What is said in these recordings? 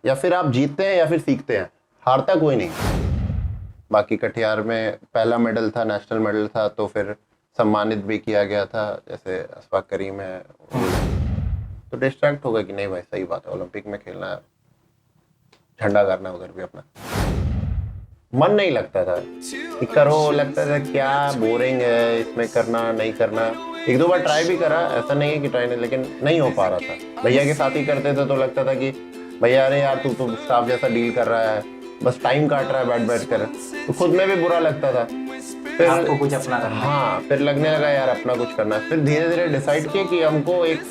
या फिर आप जीतते हैं या फिर सीखते हैं, हारता कोई नहीं। बाकी कटिहार में पहला मेडल था, नेशनल मेडल था, तो फिर सम्मानित भी किया गया था, जैसे अशफाक करीम है। तो डिस्ट्रैक्ट होगा कि नहीं भाई सही बात है, ओलंपिक में खेलना है, झंडा गाड़ना है उधर भी अपना। मन नहीं लगता था कि करो, लगता था क्या बोरिंग है इसमें, करना नहीं करना। एक दो बार ट्राई भी करा, ऐसा नहीं है कि ट्राई नहीं, लेकिन नहीं हो पा रहा था। भैया के साथ ही करते थे तो लगता था कि भैया अरे यार तू तो स्टाफ जैसा डील कर रहा है, बस टाइम काट रहा है बैठ बैठ कर, तो खुद में भी बुरा लगता था। फिर आपको कुछ अपना करना है। हाँ, फिर लगने लगा यार अपना कुछ करना है। फिर धीरे धीरे डिसाइड किया कि हमको एक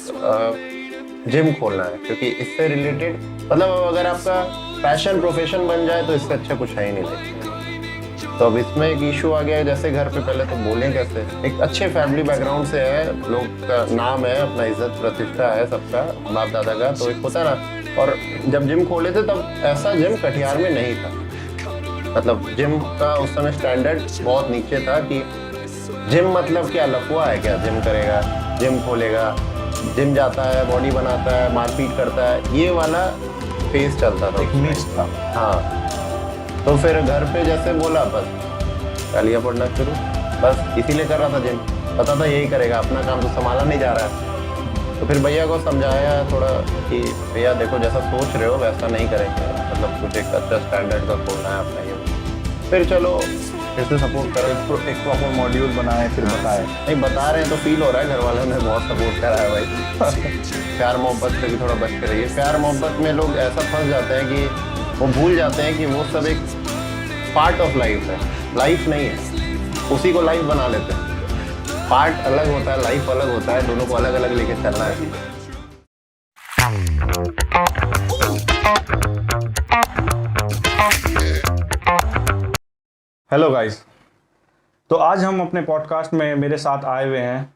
जिम खोलना है, क्योंकि इससे रिलेटेड मतलब अगर आपका पैशन प्रोफेशन बन जाए तो इससे अच्छा कुछ है ही नहीं लाइफ में। तो अब इसमें एक इशू आ गया है, जैसे घर पे पहले तो बोलें कैसे, एक अच्छे फैमिली बैकग्राउंड से है, लोग का नाम है, अपना इज्जत प्रतिष्ठा है सबका, बाप दादा का, तो एक होता ना। और जब जिम खोले थे तब ऐसा जिम कटिहार में नहीं था, मतलब जिम का उस समय स्टैंडर्ड बहुत नीचे था कि जिम मतलब क्या, लफुआ है क्या जिम करेगा, जिम खोलेगा, जिम जाता है, बॉडी बनाता है, मारपीट करता है, ये वाला फेज चलता था, एक मिस था। हाँ। तो फिर घर पे जैसे बोला बस कर लिया पढ़ना शुरू, बस इसीलिए कर रहा था जिम, पता था यही करेगा, अपना काम तो संभाला नहीं जा रहा है। तो फिर भैया को समझाया थोड़ा कि भैया देखो जैसा सोच रहे हो वैसा नहीं करेंगे, मतलब कुछ एक अच्छा स्टैंडर्ड का खोलना है अपना ये। फिर चलो फिर से सपोर्ट करें, एक प्रॉपर मॉड्यूल बनाए फिर बताए। नहीं बता रहे हैं तो फील हो रहा है, घर वालों ने बहुत सपोर्ट करा है भाई। प्यार मोहब्बत से भी थोड़ा बच के रहिए, प्यार मोहब्बत में लोग ऐसा फंस जाते हैं कि वो भूल जाते हैं कि वो सब एक पार्ट ऑफ लाइफ है, लाइफ नहीं है, उसी को लाइफ बना लेते हैं। पार्ट अलग होता है, लाइफ अलग होता है, दोनों को अलग अलग लेके चलना है। हेलो गाइस, तो आज हम अपने पॉडकास्ट में मेरे साथ आए हुए हैं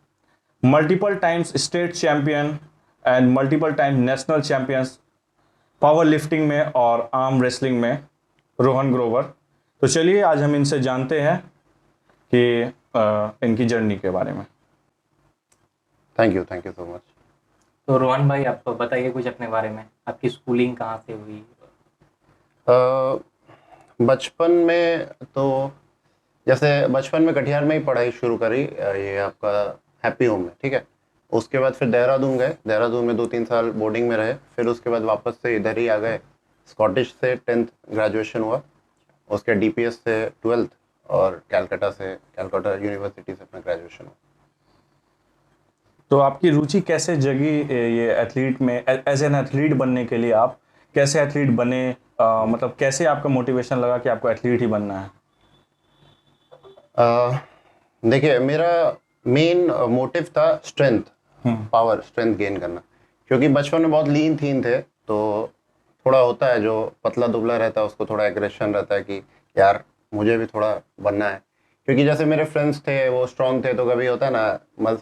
multiple times state champion and multiple time national champions power lifting में और आर्म रेसलिंग में, रोहन ग्रोवर। तो चलिए आज हम इनसे जानते हैं कि इनकी जर्नी के बारे में। Thank you so much. तो रोहन भाई आप बताइए कुछ अपने बारे में, आपकी स्कूलिंग कहाँ से हुई? बचपन में तो जैसे बचपन में कटिहार में ही पढ़ाई शुरू करी, ये आपका हैप्पी होम में, ठीक है। उसके बाद फिर देहरादून गए, देहरादून में 2-3 साल बोर्डिंग में रहे, फिर उसके बाद वापस से इधर ही आ गए। स्कॉटिश से 10th ग्रेजुएशन हुआ, उसके डीपीएस से 12th, और कैलकाटा यूनिवर्सिटी से अपना ग्रेजुएशन हुआ। तो आपकी रुचि कैसे जगी ये एथलीट में, एज एन एथलीट बनने के लिए आप कैसे एथलीट बने? मतलब कैसे आपका मोटिवेशन लगा कि आपको एथलीट ही बनना है? देखिए मेरा मेन मोटिव था स्ट्रेंथ, पावर स्ट्रेंथ गेन करना, क्योंकि बचपन में बहुत लीन थीन थे, तो थोड़ा होता है जो पतला दुबला रहता है उसको थोड़ा एग्रेशन रहता है कि यार मुझे भी थोड़ा बनना है। क्योंकि जैसे मेरे फ्रेंड्स थे वो स्ट्रांग थे, तो कभी होता है ना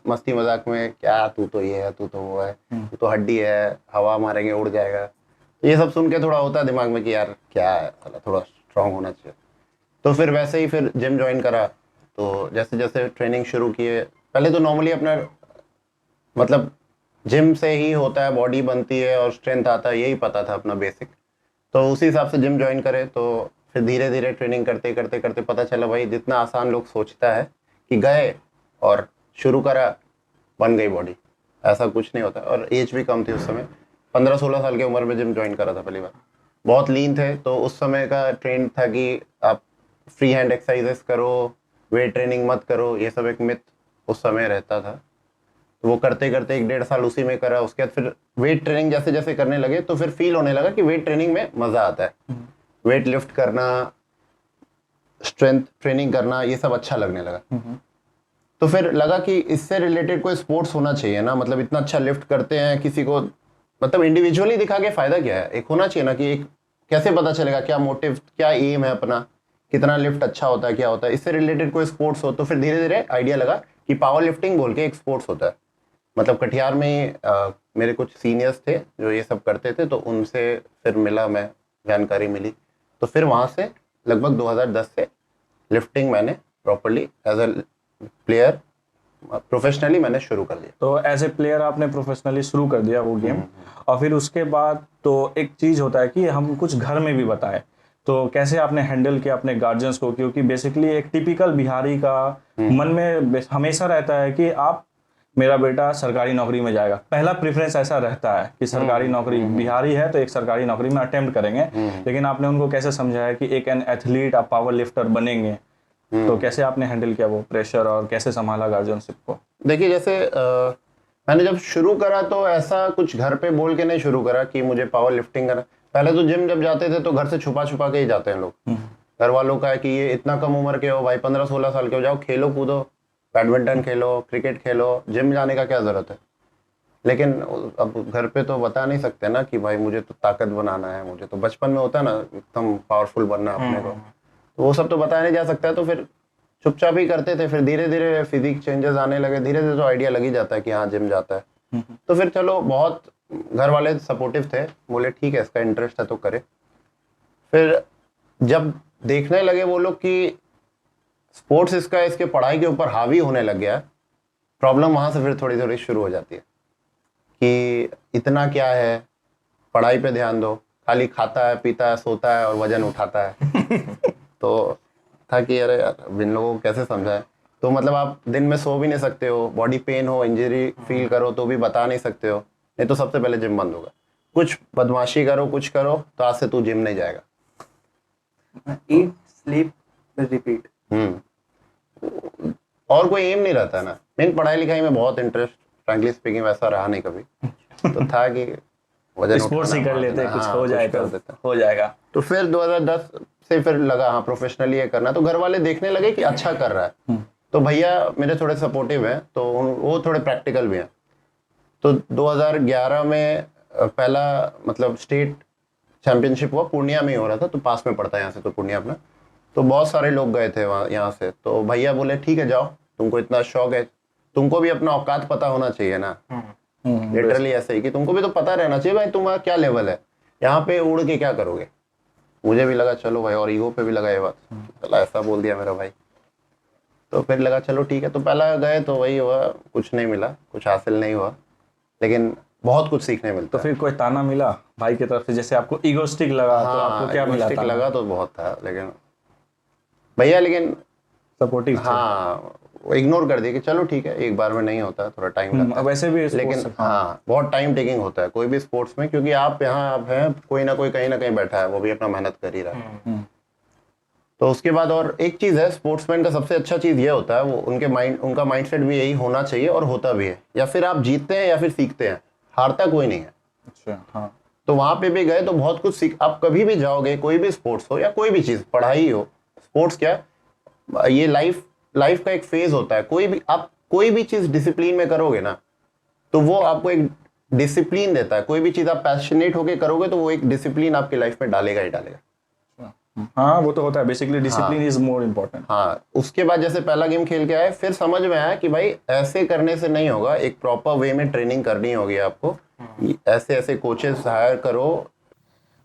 मस्ती मजाक में, क्या तू तो ये है, तू तो वो है, तू तो हड्डी है, हवा मारेंगे उड़ जाएगा, तो ये सब सुन के थोड़ा होता है दिमाग में कि यार क्या है, थोड़ा स्ट्रांग होना चाहिए। तो फिर वैसे ही फिर जिम ज्वाइन करा, तो जैसे जैसे ट्रेनिंग शुरू किए, पहले तो नॉर्मली अपना मतलब जिम से ही होता है, बॉडी बनती है और स्ट्रेंथ आता है, यही पता था अपना बेसिक। तो उसी हिसाब से जिम ज्वाइन करे, तो फिर धीरे धीरे ट्रेनिंग करते करते करते पता चला भाई जितना आसान लोग सोचता है कि गए और शुरू करा बन गई बॉडी, ऐसा कुछ नहीं होता। और एज भी कम थी उस समय, 15-16 साल की उम्र में जिम ज्वाइन करा था पहली बार। बहुत लीन थे, तो उस समय का ट्रेंड था कि आप फ्री हैंड एक्सरसाइजेस करो, वेट ट्रेनिंग मत करो, ये सब एक मिथ उस समय रहता था। तो वो करते करते 1-1.5 साल उसी में करा। उसके बाद फिर वेट ट्रेनिंग जैसे जैसे करने लगे तो फिर फील होने लगा कि वेट ट्रेनिंग में मजा आता है, वेट लिफ्ट करना, स्ट्रेंथ ट्रेनिंग करना, ये सब अच्छा लगने लगा। तो फिर लगा कि इससे रिलेटेड कोई स्पोर्ट्स होना चाहिए ना, मतलब इतना अच्छा लिफ्ट करते हैं किसी को, मतलब इंडिविजुअली दिखा के फायदा क्या है, एक होना चाहिए ना कि एक कैसे पता चलेगा क्या मोटिव, क्या एम है अपना, कितना लिफ्ट अच्छा होता है, क्या होता है, इससे रिलेटेड कोई स्पोर्ट्स हो। तो फिर धीरे धीरे आइडिया लगा कि पावर लिफ्टिंग बोल के एक स्पोर्ट्स होता है, मतलब कटिहार में ही मेरे कुछ सीनियर्स थे जो ये सब करते थे, तो उनसे फिर मिला, मैं जानकारी मिली, तो फिर वहाँ से लगभग 2010 से लिफ्टिंग मैंने properly as a player professionally मैंने शुरू कर दिया। तो एज ए प्लेयर आपने प्रोफेशनली शुरू कर दिया वो गेम, और फिर उसके बाद तो एक चीज़ होता है कि हम कुछ घर में भी बताएं, तो कैसे आपने हैंडल किया अपने गार्जियंस को? क्योंकि बेसिकली एक टिपिकल बिहारी का मन में हमेशा रहता है कि आप, मेरा बेटा सरकारी नौकरी में जाएगा, पहला प्रेफरेंस ऐसा रहता है कि सरकारी नौकरी, बिहारी है तो एक सरकारी नौकरी में अटेम्प्ट करेंगे। लेकिन आपने उनको कैसे समझाया कि एक एन एथलीट आप पावर लिफ्टर बनेंगे? तो कैसे आपने हैंडल किया वो प्रेशर और कैसे संभाला गार्जियनशिप को? देखिए जैसे मैंने जब शुरू करा तो ऐसा कुछ घर पे बोल के नहीं शुरू करा कि मुझे पावर लिफ्टिंग करना। पहले तो जिम जब जाते थे तो घर से छुपा छुपा के ही जाते हैं लोग। घर वालों का है कि ये इतना कम उम्र के हो भाई, 15-16 साल के हो, जाओ खेलो कूदो, बैडमिंटन खेलो, क्रिकेट खेलो, जिम जाने का क्या जरूरत है। लेकिन अब घर पे तो बता नहीं सकते ना कि भाई मुझे तो ताकत बनाना है, मुझे तो बचपन में होता है ना एकदम पावरफुल बनना है अपने को, तो वो सब तो बताया नहीं जा सकता है। तो फिर चुपचाप ही करते थे। फिर धीरे धीरे फिजिक चेंजेस आने लगे, धीरे धीरे तो आइडिया लग ही जाता है कि हाँ जिम जाता है। तो फिर चलो बहुत घर वाले सपोर्टिव थे, बोले ठीक है इसका इंटरेस्ट है तो करे। फिर जब देखने लगे वो लोग कि स्पोर्ट्स इसके पढ़ाई के ऊपर हावी होने लग गया, प्रॉब्लम वहां से फिर थोड़ी थोड़ी शुरू हो जाती है कि इतना क्या है, पढ़ाई पे ध्यान दो, खाली खाता है पीता है सोता है और वजन उठाता है। तो था कि अरे यार इन लोगों को कैसे समझाएं। तो मतलब आप दिन में सो भी नहीं सकते हो, बॉडी पेन हो, इंजरी फील करो तो भी बता नहीं सकते हो, नहीं तो सबसे पहले जिम बंद होगा। कुछ बदमाशी करो कुछ करो तो आज से तू जिम नहीं जाएगा। Eat sleep repeat. और कोई एम नहीं रहता ना। मेन पढ़ाई लिखाई में बहुत इंटरेस्ट, फ्रैंकली स्पीकिंग वैसा रहा नहीं कभी। तो था कि वजन स्पोर्ट्स ही कर लेते, कुछ हाँ, हो जाएगा हो जाएगा। तो फिर 2010 से फिर लगा हाँ प्रोफेशनली ये करना। तो घर वाले देखने लगे कि अच्छा कर रहा है, तो भैया मेरे थोड़े सपोर्टिव हैं, तो वो थोड़े प्रैक्टिकल भी हैं। तो 2011 में पहला मतलब स्टेट चैंपियनशिप हुआ, पूर्णिया में ही हो रहा था, तो पास में पड़ता है यहाँ से तो पूर्णिया अपना। तो बहुत सारे लोग गए थे वहाँ यहाँ से। तो भैया बोले ठीक है जाओ, तुमको इतना शौक है, तुमको भी अपना औकात पता होना चाहिए ना। लिटरली ऐसे ही कि तुमको भी तो पता रहना चाहिए भाई तुम्हारा क्या लेवल है, यहाँ पे उड़ के क्या करोगे। मुझे भी लगा चलो भाई, और ईगो पे भी लगा ये बात, चला ऐसा बोल दिया मेरा भाई। तो फिर लगा चलो ठीक है। तो पहला गए तो वही हुआ, कुछ नहीं मिला, कुछ हासिल नहीं हुआ, लेकिन बहुत कुछ सीखने मिलता। तो फिर कोई ताना मिला भाई की तरफ से, जैसे आपको ईगोस्टिक लगा? हाँ, तो आपको क्या मिला? लगा तो बहुत था, लेकिन भैया लेकिन सपोर्टिव थे। हाँ इग्नोर कर दिया कि चलो ठीक है, एक बार में नहीं होता, थोड़ा टाइम लगता है। वैसे भी लेकिन हाँ बहुत टाइम टेकिंग होता है कोई भी स्पोर्ट्स में, क्योंकि आप यहाँ आप हैं, कोई ना कोई कहीं ना कहीं बैठा है, वो भी अपना मेहनत कर ही रहा है। तो उसके बाद और एक चीज है, स्पोर्ट्समैन का सबसे अच्छा चीज ये होता है, वो उनका माइंडसेट भी यही होना चाहिए और होता भी है। या फिर आप जीतते हैं या फिर सीखते हैं, हारता कोई नहीं है। अच्छा हाँ। तो वहां पे भी गए तो बहुत कुछ सीख। आप कभी भी जाओगे, कोई भी स्पोर्ट्स हो या कोई भी चीज, पढ़ाई हो, स्पोर्ट्स क्या, ये लाइफ का एक फेज होता है। कोई भी चीज डिसिप्लिन में करोगे ना तो वो आपको एक डिसिप्लिन देता है। कोई भी चीज आप पैशनेट होके करोगे तो वो एक डिसिप्लिन आपकी लाइफ में डालेगा ही डालेगा। हाँ वो तो होता है, basically discipline is more important. हाँ उसके बाद जैसे पहला गेम खेल के आए, फिर समझ में आया कि भाई ऐसे करने से नहीं होगा, एक प्रॉपर वे में ट्रेनिंग करनी होगी आपको, ऐसे ऐसे कोचेस हायर करो।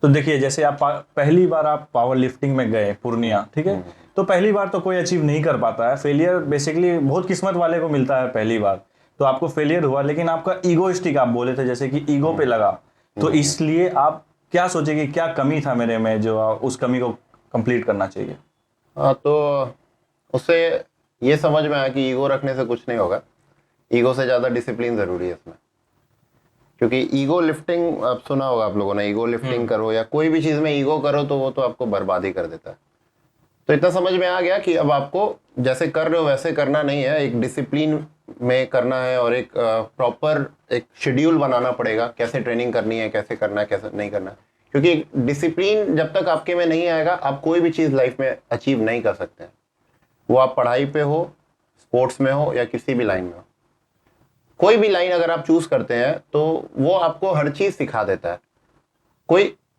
तो देखिए जैसे आप पहली बार आप पावर लिफ्टिंग में गए पूर्णिया, ठीक है, तो पहली बार तो कोई अचीव नहीं कर पाता है, फेलियर बेसिकली बहुत किस्मत वाले को मिलता है पहली बार। तो आपको फेलियर हुआ, लेकिन आपका ईगोइस्टिक आप बोले थे जैसे कि ईगो पे लगा, तो इसलिए आप क्या सोचे कि क्या कमी था मेरे में जो उस कमी को कंप्लीट करना चाहिए? हाँ तो उससे ये समझ में आया कि ईगो रखने से कुछ नहीं होगा, ईगो से ज़्यादा डिसिप्लिन ज़रूरी है इसमें। क्योंकि ईगो लिफ्टिंग आप सुना होगा आप लोगों ने, ईगो लिफ्टिंग करो या कोई भी चीज़ में ईगो करो तो वो तो आपको बर्बादी कर देता है। तो इतना समझ में आ गया कि अब आपको जैसे कर रहे हो वैसे करना नहीं है, एक डिसिप्लिन में करना है और एक प्रॉपर एक शेड्यूल बनाना पड़ेगा, कैसे ट्रेनिंग करनी है, कैसे करना है, कैसे नहीं करना है। क्योंकि डिसिप्लिन जब तक आपके में नहीं आएगा, आप कोई भी चीज़ लाइफ में अचीव नहीं कर सकते हैं। वो आप पढ़ाई पे हो, स्पोर्ट्स में हो या किसी भी लाइन में हो। कोई भी लाइन अगर आप चूज करते हैं तो वो आपको हर चीज़ सिखा देता है।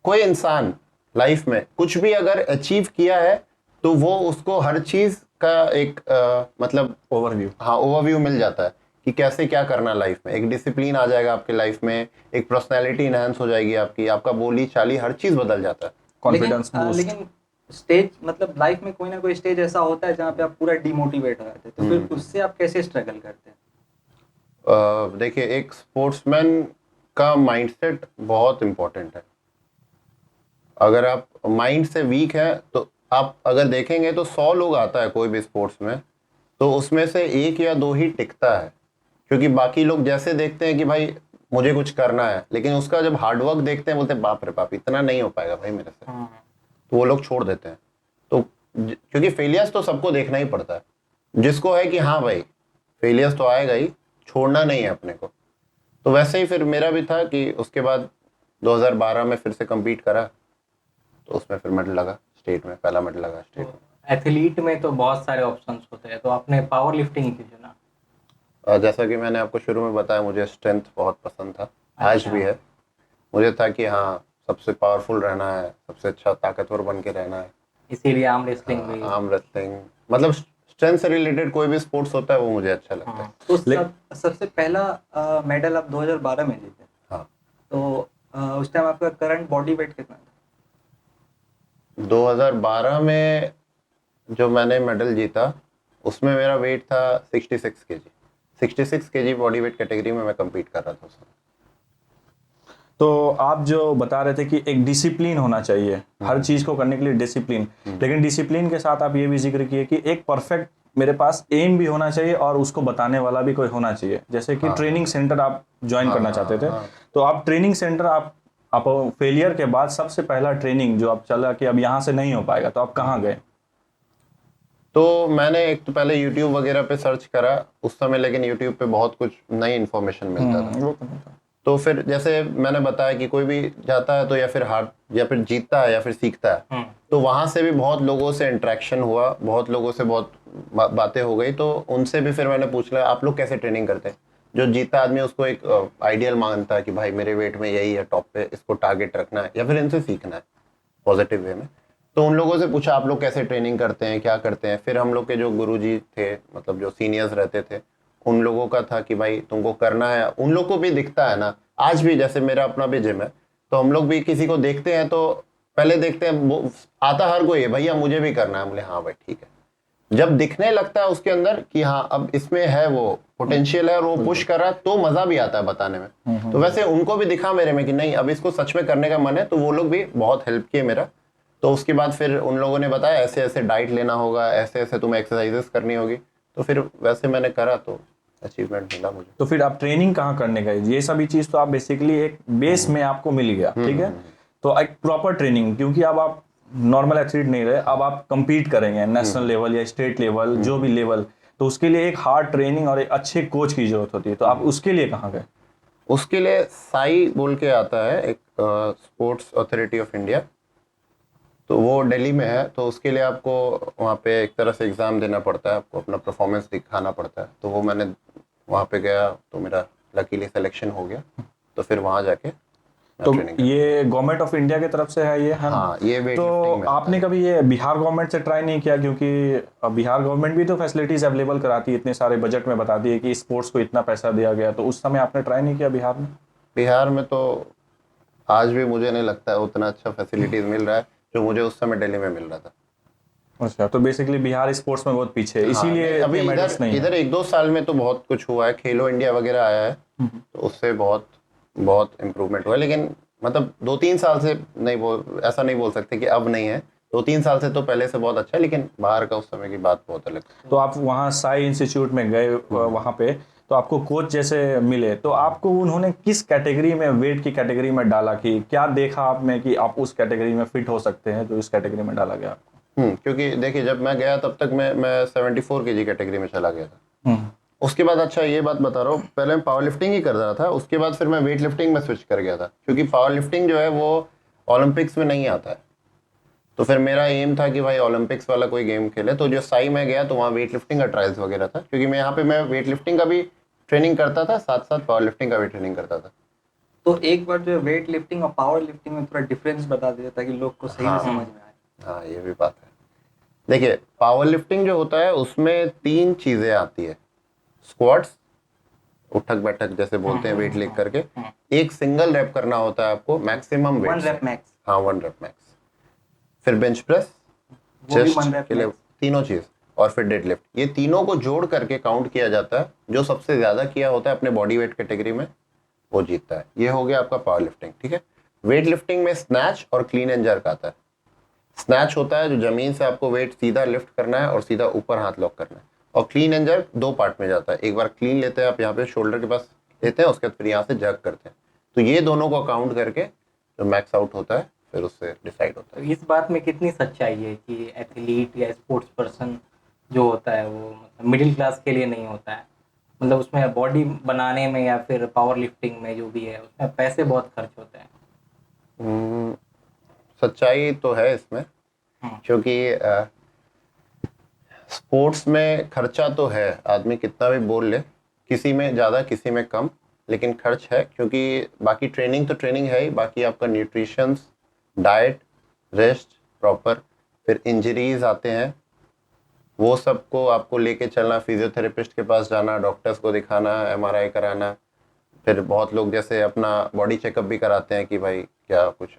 कोई इंसान लाइफ में कुछ भी अगर अचीव किया है तो वो उसको हर चीज़ का एक मतलब ओवरव्यू मिल जाता है कि कैसे क्या करना लाइफ में। एक डिसिप्लिन आ जाएगा आपके लाइफ में, एक पर्सनैलिटी इनहेंस हो जाएगी आपकी, आपका बोली चाली हर चीज़ बदल जाता है। कॉन्फिडेंस लेकिन स्टेज मतलब लाइफ में कोई ना कोई स्टेज ऐसा होता है जहाँ पे आप पूरा डिमोटिवेट हो जाते हैं, तो फिर उससे आप कैसे स्ट्रगल करते हैं? देखिए, एक स्पोर्ट्समैन का माइंडसेट बहुत इम्पोर्टेंट है। अगर आप माइंड से वीक हैं तो आप अगर देखेंगे तो 100 लोग आता है कोई भी स्पोर्ट्स में, तो उसमें से एक या दो ही टिकता है। क्योंकि बाकी लोग जैसे देखते हैं कि भाई मुझे कुछ करना है, लेकिन उसका जब हार्डवर्क देखते हैं बोलते हैं बाप रे बाप इतना नहीं हो पाएगा भाई मेरे से, तो वो लोग छोड़ देते हैं। तो क्योंकि फेलियर्स तो सबको देखना ही पड़ता है, जिसको है कि हाँ भाई फेलियर्स तो आएगा ही, छोड़ना नहीं है अपने को। तो वैसे ही फिर मेरा भी था कि उसके बाद 2012 में फिर से compete करा, तो उसमें फिर मेडल लगा स्टेट में, पहला मेडल लगा स्टेट में। एथलीट में तो बहुत सारे ऑप्शंस होते हैं, तो आपने पावर लिफ्टिंग ही क्यों चुना? जैसा कि मैंने आपको शुरू में बताया, मुझे स्ट्रेंथ बहुत पसंद था, आज अच्छा। भी है। मुझे था कि हाँ सबसे पावरफुल रहना है, सबसे अच्छा ताकतवर बन के रहना है। इसीलिए आर्म रेसलिंग भी। आर्म रेसलिंग मतलब स्ट्रेंथ से रिलेटेड कोई भी स्पोर्ट्स होता है वो मुझे अच्छा लगता है। हाँ, तो सबसे पहला मेडल आप 2012 में जीते। हाँ, तो उस टाइम आपका करंट बॉडी वेट कितना था? 2012 में जो मैंने मेडल जीता उसमें मेरा वेट था 66 KG. 66 KG body weight category में मैं compete कर रहा था उसमें। तो आप जो बता रहे थे कि एक डिसिप्लिन होना चाहिए हर चीज को करने के लिए, डिसिप्लिन, लेकिन डिसिप्लिन के साथ आप ये भी जिक्र किए कि एक परफेक्ट मेरे पास एम भी होना चाहिए और उसको बताने वाला भी कोई होना चाहिए। जैसे कि ट्रेनिंग सेंटर आप ज्वाइन करना चाहते थे, तो आप ट्रेनिंग सेंटर आप फेलियर के बाद सबसे पहला ट्रेनिंग जो आप चला कि अब यहाँ से नहीं हो पाएगा, तो आप कहाँ गए? तो मैंने एक तो पहले YouTube वगैरह पे सर्च करा उस समय, लेकिन YouTube पे बहुत कुछ नई इन्फॉर्मेशन मिलता था। वो तो नहीं था। तो फिर जैसे मैंने बताया कि कोई भी जाता है तो या फिर हार या फिर जीतता है या फिर सीखता है, तो वहां से भी बहुत लोगों से इंटरेक्शन हुआ, बहुत लोगों से बहुत बातें हो गई। तो उनसे भी फिर मैंने पूछ लिया आप लोग कैसे ट्रेनिंग करते हैं। जो जीता आदमी उसको एक आइडियल मानता है कि भाई मेरे वेट में यही है टॉप पे, इसको टारगेट रखना है या फिर इनसे सीखना है पॉजिटिव वे में। तो उन लोगों से पूछा आप लोग कैसे ट्रेनिंग करते हैं, क्या करते हैं। फिर हम लोग के जो गुरुजी थे, मतलब जो सीनियर्स रहते थे, उन लोगों का था कि भाई तुमको करना है। उन लोग को भी दिखता है ना, आज भी जैसे मेरा अपना भी जिम है, तो हम लोग भी किसी को देखते हैं तो पहले देखते हैं, आता हर कोई है भैया मुझे भी करना है, बोले हाँ भाई ठीक है। जब दिखने लगता है उसके अंदर कि हाँ अब इसमें है वो पोटेंशियल है और वो पुश कर रहा है, तो मजा भी आता है बताने में। तो वैसे उनको भी दिखा मेरे में कि नहीं अब इसको सच में करने का मन है, तो वो लोग भी बहुत हेल्प किए मेरा। तो उसके बाद फिर उन लोगों ने बताया ऐसे ऐसे डाइट लेना होगा, ऐसे ऐसे तुम्हें एक्सरसाइजेस करनी होगी। तो फिर वैसे मैंने करा तो अचीवमेंट मिला मुझे। तो फिर आप ट्रेनिंग कहाँ करने गए? ये सभी चीज तो आप बेसिकली एक बेस में आपको मिल गया, ठीक है। तो एक प्रॉपर ट्रेनिंग, क्योंकि अब आप नॉर्मल एथलीट नहीं रहे, अब आप compete करेंगे नेशनल लेवल या स्टेट लेवल, जो भी लेवल, तो उसके लिए एक हार्ड ट्रेनिंग और एक अच्छे कोच की जरूरत होती है। तो आप उसके लिए कहाँ गए? उसके लिए साई बोल के आता है एक स्पोर्ट्स अथॉरिटी ऑफ इंडिया, तो वो दिल्ली में है। तो उसके लिए आपको वहाँ पे एक तरह से एग्ज़ाम देना पड़ता है, आपको अपना परफॉर्मेंस दिखाना पड़ता है। तो वो मैंने वहाँ पे गया तो मेरा लकीली सिलेक्शन हो गया, तो फिर वहाँ जाके तो ये गवर्नमेंट ऑफ इंडिया की तरफ से है ये, है ना? हाँ, ये वेट तो लिफ्टिंग में आपने कभी ये बिहार गवर्नमेंट से ट्राई नहीं किया? क्योंकि बिहार गवर्नमेंट भी तो फैसिलिटीज अवेलेबल कराती है, इतने सारे बजट में बताती है कि स्पोर्ट्स को इतना पैसा दिया गया, तो उस समय आपने ट्राई नहीं किया बिहार में? बिहार में तो आज भी मुझे नहीं लगता है उतना अच्छा फैसिलिटीज मिल रहा है जो मुझे उस समय दिल्ली में मिल रहा था। अच्छा, तो बेसिकली बिहार स्पोर्ट्स में बहुत पीछे है, हाँ, इसीलिए अभी इतने मेडल्स नहीं इधर है। 1-2 साल में तो बहुत कुछ हुआ है, खेलो इंडिया वगैरह आया है, तो उससे बहुत बहुत इम्प्रूवमेंट हुआ है। लेकिन मतलब 2-3 साल से नहीं बोल ऐसा नहीं बोल सकते कि अब नहीं है, 2-3 साल से तो पहले से बहुत अच्छा है, लेकिन बाहर का उस समय की बात बहुत अलग है। तो आप वहाँ साई इंस्टीट्यूट में गए, वहाँ पे तो आपको कोच जैसे मिले, तो आपको उन्होंने किस कैटेगरी में, वेट की कैटेगरी में डाला, कि क्या देखा आप में कि आप उस कैटेगरी में फिट हो सकते हैं, जो इस कैटेगरी में डाला गया आपको? क्योंकि देखिए जब मैं गया तब तक मैं 74 केजी कैटेगरी में चला गया था। उसके बाद अच्छा ये बात बता रहा हूँ, पहले मैं पावर लिफ्टिंग ही कर रहा था, उसके बाद फिर मैं वेट लिफ्टिंग में स्विच कर गया था, क्योंकि पावर लिफ्टिंग जो है वो ओलंपिक्स में नहीं आता है। तो फिर मेरा एम था कि भाई ओलंपिक्स वाला कोई गेम खेले। तो जो साई में गया तो वहाँ वेट लिफ्टिंग का ट्रायल्स वगैरह था, क्योंकि मैं यहाँ पे मैं वेट लिफ्टिंग का भी ट्रेनिंग करता था, साथ साथ पावर लिफ्टिंग का भी ट्रेनिंग करता था। तो एक बार जो वेट लिफ्टिंग और पावर लिफ्टिंग में थोड़ा डिफरेंस बता दीजिए ताकि लोग को सही से समझ में आए। हाँ, ये भी बात है। देखिए पावर लिफ्टिंग जो होता है उसमें 3 चीजें आती है। स्क्वाट्स, उठक बैठक जैसे बोलते हैं, वेट लिफ्ट करके एक सिंगल रैप करना होता है आपको, मैक्सिमम वेट 1 रैप मैक्स। हाँ 1 रैप मैक्स। फिर बेंच प्रेस वो भी बन रहा चेस्ट के लिए है तीनों चीज, और फिर डेडलिफ्ट, ये तीनों को जोड़ करके काउंट किया जाता है। जो सबसे ज्यादा किया होता है अपने बॉडी वेट कैटेगरी में वो जीतता है। ये हो गया आपका पावर लिफ्टिंग, ठीक है। वेट लिफ्टिंग में स्नैच और क्लीन एंड जर्क आता है। स्नैच होता है जो जमीन से आपको वेट सीधा लिफ्ट करना है और सीधा ऊपर हाथ लॉक करना है, और क्लीन एंड जर्क दो पार्ट में जाता है। एक बार क्लीन लेते हैं आप यहाँ पे शोल्डर के पास लेते हैं, उसके बाद फिर यहाँ से जर्क करते हैं। तो ये दोनों को काउंट करके जो मैक्स आउट होता है फिर उससे डिसाइड होता तो इस बात में कितनी सच्चाई है कि एथलीट या स्पोर्ट्स पर्सन जो होता है वो मतलब मिडिल क्लास के लिए नहीं होता है, मतलब उसमें बॉडी बनाने में या फिर पावर लिफ्टिंग में जो भी है उसमें पैसे बहुत खर्च होते हैं। है। सच्चाई तो है इसमें, क्योंकि स्पोर्ट्स में खर्चा तो है, आदमी कितना भी बोल ले, किसी में ज़्यादा किसी में कम, लेकिन खर्च है। क्योंकि बाकी ट्रेनिंग तो ट्रेनिंग है ही, बाकी आपका न्यूट्रिशंस, डाइट, रेस्ट प्रॉपर, फिर इंजरीज आते हैं, वो सबको आपको लेके चलना, फिजियोथेरेपिस्ट के पास जाना, डॉक्टर्स को दिखाना, एमआरआई कराना, फिर बहुत लोग जैसे अपना बॉडी चेकअप भी कराते हैं कि भाई क्या कुछ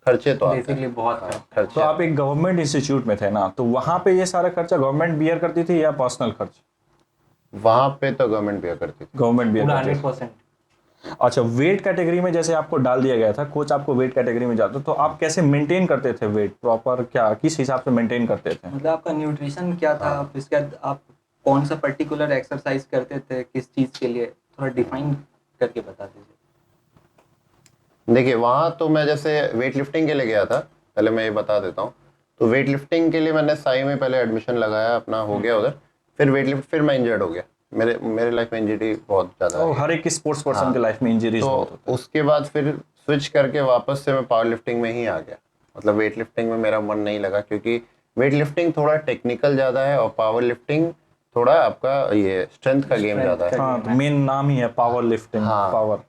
खर्चे तो आते बेसिकली हैं। बहुत हाँ, खर्च। खर्चे तो आप एक गवर्नमेंट इंस्टीट्यूट में थे ना, तो वहां पे ये सारा खर्चा गवर्नमेंट बियर करती थी या पर्सनल खर्च? वहाँ पे तो गवर्नमेंट भी करती थी। गवर्नमेंट बियर पूरा करती थी। 100%। अच्छा, वेट कैटेगरी में जैसे आपको डाल दिया गया था, कोच आपको वेट कैटेगरी में जाता, तो आप कैसे मेंटेन करते थे वेट प्रॉपर, क्या किस हिसाब से मेंटेन करते थे? मतलब आपका न्यूट्रिशन क्या था, हाँ। फिर इसके बाद आप कौन सा पर्टिकुलर एक्सरसाइज करते थे किस चीज के लिए, थोड़ा डिफाइन करके बता दीजिए। देखिए वहाँ तो मैं जैसे वेट लिफ्टिंग के लिए गया था, पहले मैं ये बता देता हूँ। तो वेट लिफ्टिंग के लिए मैंने साई में पहले एडमिशन लगाया अपना, हो गया उधर। फिर वेट लिफ्ट, फिर मैं इंजर्ड हो गया। मेरे लाइफ में इंजरी बहुत ज़्यादा और है। हर एक स्पोर्ट्स पर्सन के लाइफ में इंजरीज बहुत तो उसके बाद फिर स्विच करके वापस से मैं पावर लिफ्टिंग में ही आ गया। मतलब वेट लिफ्टिंग में मेरा मन नहीं लगा, क्योंकि वेट लिफ्टिंग थोड़ा टेक्निकल ज़्यादा है और पावर लिफ्टिंग थोड़ा आपका ये स्ट्रेंथ का गेम ज़्यादा है। हाँ, तो मेन नाम ही है पावर लिफ्टिंग, हाँ। पावर।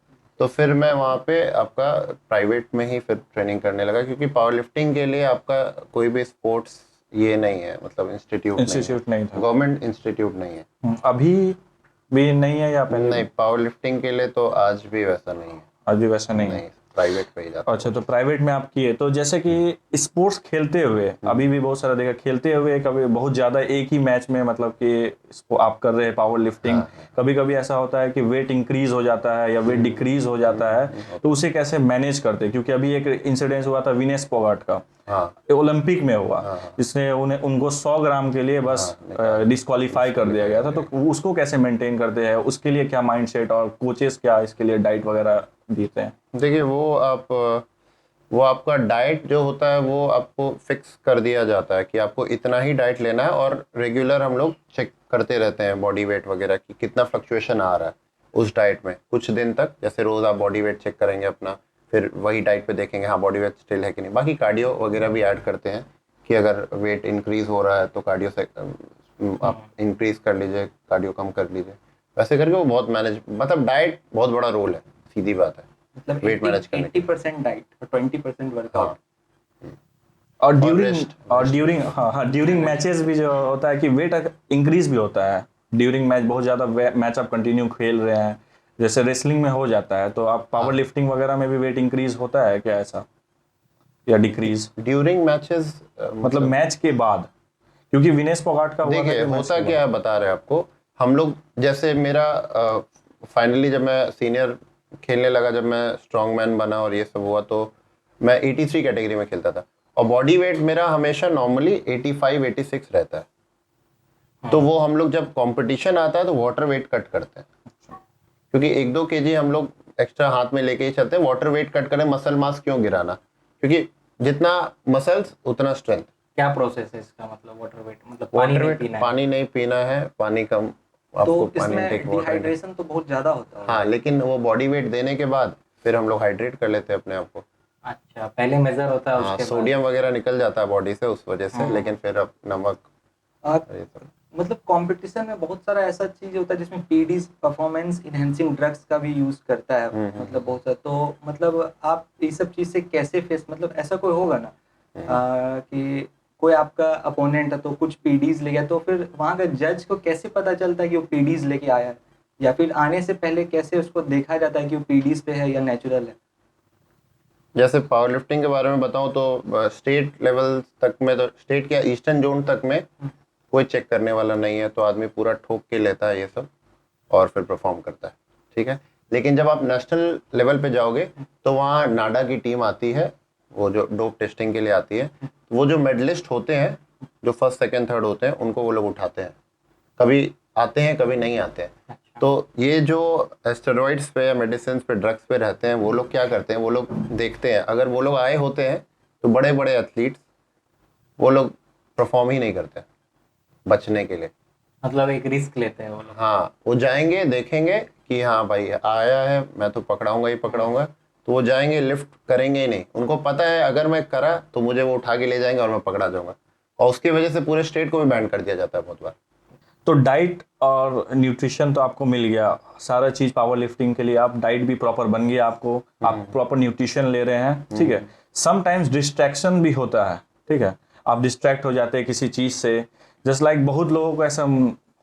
तो फिर मैं वहाँ पे आपका प्राइवेट में ही फिर ट्रेनिंग करने लगा, क्योंकि पावर लिफ्टिंग के लिए आपका कोई भी स्पोर्ट्स ये नहीं है, मतलब इंस्टीट्यूट नहीं था। गवर्नमेंट इंस्टीट्यूट नहीं है। अभी भी नहीं है या पहले? नहीं, पावर लिफ्टिंग के लिए तो आज भी वैसा नहीं है। अभी वैसा नहीं है। नहीं, प्राइवेट पे ही जाता अच्छा, तो प्राइवेट में आप किए, तो जैसे कि स्पोर्ट्स खेलते हुए अभी भी बहुत सारा देखा, खेलते हुए कभी बहुत ज्यादा एक ही मैच में, मतलब कि आप कर रहे हैं पावर लिफ्टिंग, कभी कभी ऐसा होता है कि वेट इंक्रीज हो जाता है या वेट डिक्रीज हो जाता है, तो उसे कैसे मैनेज करते हैं? क्योंकि अभी एक इंसिडेंस हुआ था विनेश फोगाट का, हाँ। ओलंपिक में हुआ, जिसने उनको 100 ग्राम के लिए बस डिस्क्वालीफाई कर दिया गया था। तो उसको कैसे मेंटेन करते हैं, उसके लिए क्या माइंडसेट और कोचेस क्या इसके लिए डाइट वगैरह देते हैं? देखिए वो आपका डाइट जो होता है वो आपको फिक्स कर दिया जाता है कि आपको इतना ही डाइट लेना है, और रेगुलर हम लोग चेक करते रहते हैं बॉडी वेट वगैरह की कितना फ्लक्चुएशन आ रहा है उस डाइट में कुछ दिन तक। जैसे रोज आप बॉडी वेट चेक करेंगे अपना, फिर वही डाइट पे देखेंगे हाँ बॉडी वेट स्टिल है कि नहीं। बाकी कार्डियो वगैरह भी ऐड करते हैं कि अगर वेट इंक्रीज हो रहा है तो कार्डियो से आप इंक्रीज कर लीजिए, कार्डियो कम कर लीजिए, वैसे करके वो बहुत मैनेज, मतलब डाइट बहुत बड़ा रोल है, सीधी बात है मतलब वेट मैनेज करने की। 80% डाइट और 20% वर्कआउट। और rest। ड्यूरिंग मैचेस भी जो होता है कि वेट इंक्रीज भी होता है ड्यूरिंग मैच, बहुत ज्यादा मैच आप कंटिन्यू खेल रहे हैं, जैसे रेसलिंग में हो जाता है, तो आप पावर लिफ्टिंग वगैरह में भी वेट इंक्रीज होता है क्या ऐसा, या डिक्रीज ड्यूरिंग मैचेस मतलब मैच के बाद? क्योंकि विनेश फोगाट का हुआ था देखिए कि मैच होता के क्या है बता रहे हैं आपको। हम लोग जैसे मेरा फाइनली जब मैं सीनियर खेलने लगा, जब मैं स्ट्रॉन्ग मैन बना और ये सब हुआ, तो मैं 83 कैटेगरी में खेलता था और बॉडी वेट मेरा हमेशा नॉर्मली 85-86 रहता है। तो वो हम लोग जब कंपटीशन आता है तो वाटर वेट कट करते हैं, क्योंकि 1-2 kg हम लोग एक्स्ट्रा हाथ में लेके ही चलते हैं। वाटर वेट कट करें, मसल मास क्यों गिराना, क्योंकि जितना मसल्स उतना स्ट्रेंथ। क्या प्रोसेस है इसका, मतलब वाटर वेट मतलब वाटर वेट पानी नहीं पीना है, पानी कम तो आपको पानी इसमें इंटेक डिहाइड्रेशन तो बहुत ज्यादा होता है। हाँ, लेकिन वो बॉडी वेट देने के बाद फिर हम लोग हाइड्रेट कर लेते हैं अपने आप को। अच्छा, पहले मेजर होता है हाँ, उसके बाद सोडियम वगैरह निकल जाता है बॉडी से उस वजह से, लेकिन फिर अब नमक आप ये सब। मतलब कंपटीशन में बहुत सारा ऐसा चीज होता है जिसमें पीडीज परफॉर्मेंस इनहेंसिंग ड्रग्स का भी यूज करता है, मतलब बहुत सारा। तो मतलब आप इस सब चीज से कैसे फेस, मतलब ऐसा कोई होगा ना कि कोई आपका अपोनेंट है तो कुछ पीडीज ले गया, तो फिर वहां का जज को कैसे पता चलता है कि वो पीडीज लेके आया है, या फिर आने से पहले कैसे उसको देखा जाता है कि वो पीडीज पे है या नेचुरल है? जैसे पावर लिफ्टिंग के बारे में बताऊं तो स्टेट लेवल तक में, तो स्टेट क्या ईस्टर्न जोन तक में कोई चेक करने वाला नहीं है, तो आदमी पूरा ठोक के लेता है ये सब और फिर परफॉर्म करता है, ठीक है। लेकिन जब आप नेशनल लेवल पे जाओगे तो वहाँ नाडा की टीम आती है, वो जो डोप टेस्टिंग के लिए आती है, वो जो मेडलिस्ट होते हैं, जो फर्स्ट सेकंड थर्ड होते हैं, उनको वो लोग उठाते हैं, कभी आते हैं कभी नहीं आते हैं। तो ये जो स्टेरॉइड्स पे या मेडिसिन पे, ड्रग्स पे रहते हैं, वो लोग क्या करते हैं, वो लोग देखते हैं, अगर वो लोग आए होते हैं तो बड़े बड़े एथलीट्स वो लोग परफॉर्म ही नहीं करते बचने के लिए। मतलब एक रिस्क लेते हैं वो लोग। हाँ, वो जाएंगे, देखेंगे कि हाँ भाई आया है, मैं तो पकड़ाऊंगा ही पकड़ाऊंगा, तो वो जाएंगे, लिफ्ट करेंगे ही नहीं। उनको पता है अगर मैं करा तो मुझे वो उठा के ले जाएंगे और मैं पकड़ा जाऊंगा, और उसकी वजह से पूरे स्टेट को भी बैन कर दिया जाता है बहुत बार। तो डाइट और न्यूट्रिशन तो आपको मिल गया, सारा चीज पावर लिफ्टिंग के लिए, आप डाइट भी प्रॉपर बन गया आपको, आप प्रॉपर न्यूट्रिशन ले रहे हैं, ठीक है। समटाइम्स डिस्ट्रैक्शन भी होता है, ठीक है, आप डिस्ट्रैक्ट हो जाते हैं किसी चीज से, जस्ट लाइक बहुत लोगों को ऐसा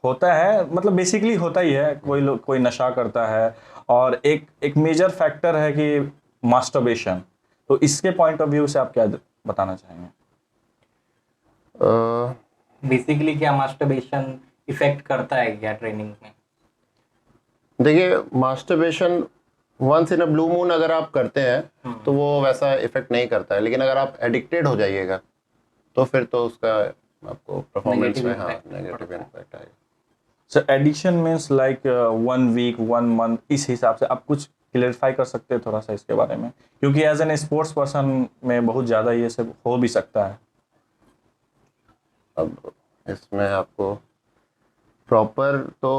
होता है, मतलब बेसिकली होता ही है, कोई लोग कोई नशा करता है, और एक मेजर फैक्टर है कि मास्टरबेशन। तो इसके पॉइंट ऑफ व्यू से आप क्या बताना चाहेंगे? बेसिकली क्या मास्टरबेशन इफेक्ट करता है क्या ट्रेनिंग में? देखिए, masturbation once in a blue moon अगर आप करते हैं तो वो वैसा इफेक्ट नहीं करता है, लेकिन अगर आप एडिक्टेड हो जाइएगा तो फिर तो उसका आपको परफॉर्मेंस में हाँ नेगेटिव इम्पैक्ट आएगा। So addiction means like 1 week 1 month, इस हिसाब से आप कुछ क्लियरिफाई कर सकते हैं थोड़ा सा इसके बारे में, क्योंकि एज एन स्पोर्ट्स पर्सन में बहुत ज़्यादा ये सब हो भी सकता है। अब इसमें आपको प्रॉपर तो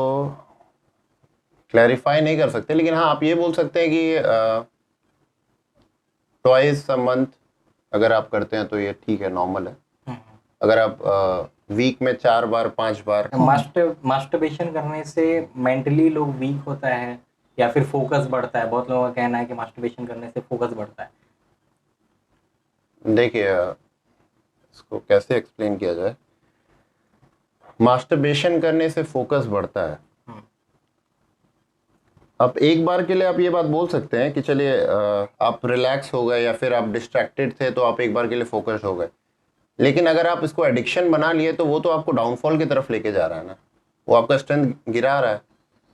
क्लैरिफाई नहीं कर सकते, लेकिन हाँ आप ये बोल सकते हैं कि ट्वाइस अ मंथ अगर आप करते हैं तो ये ठीक है, नॉर्मल है। अगर आप वीक में 4 बार 5 बार। मास्टरबेशन करने से मेंटली लोग वीक होता है या फिर फोकस बढ़ता है? बहुत लोगों का कहना है कि मास्टरबेशन करने से फोकस बढ़ता है। देखिए, इसको कैसे एक्सप्लेन किया जाए। मास्टरबेशन करने से फोकस बढ़ता है, अब एक बार के लिए आप ये बात बोल सकते हैं कि चलिए आप रिलैक्स हो गए या फिर आप डिस्ट्रैक्टेड थे तो आप एक बार के लिए फोकस हो गए, लेकिन अगर आप इसको एडिक्शन बना लिए तो वो तो आपको डाउनफॉल की तरफ लेके जा रहा है ना, वो आपका स्ट्रेंथ गिरा रहा है।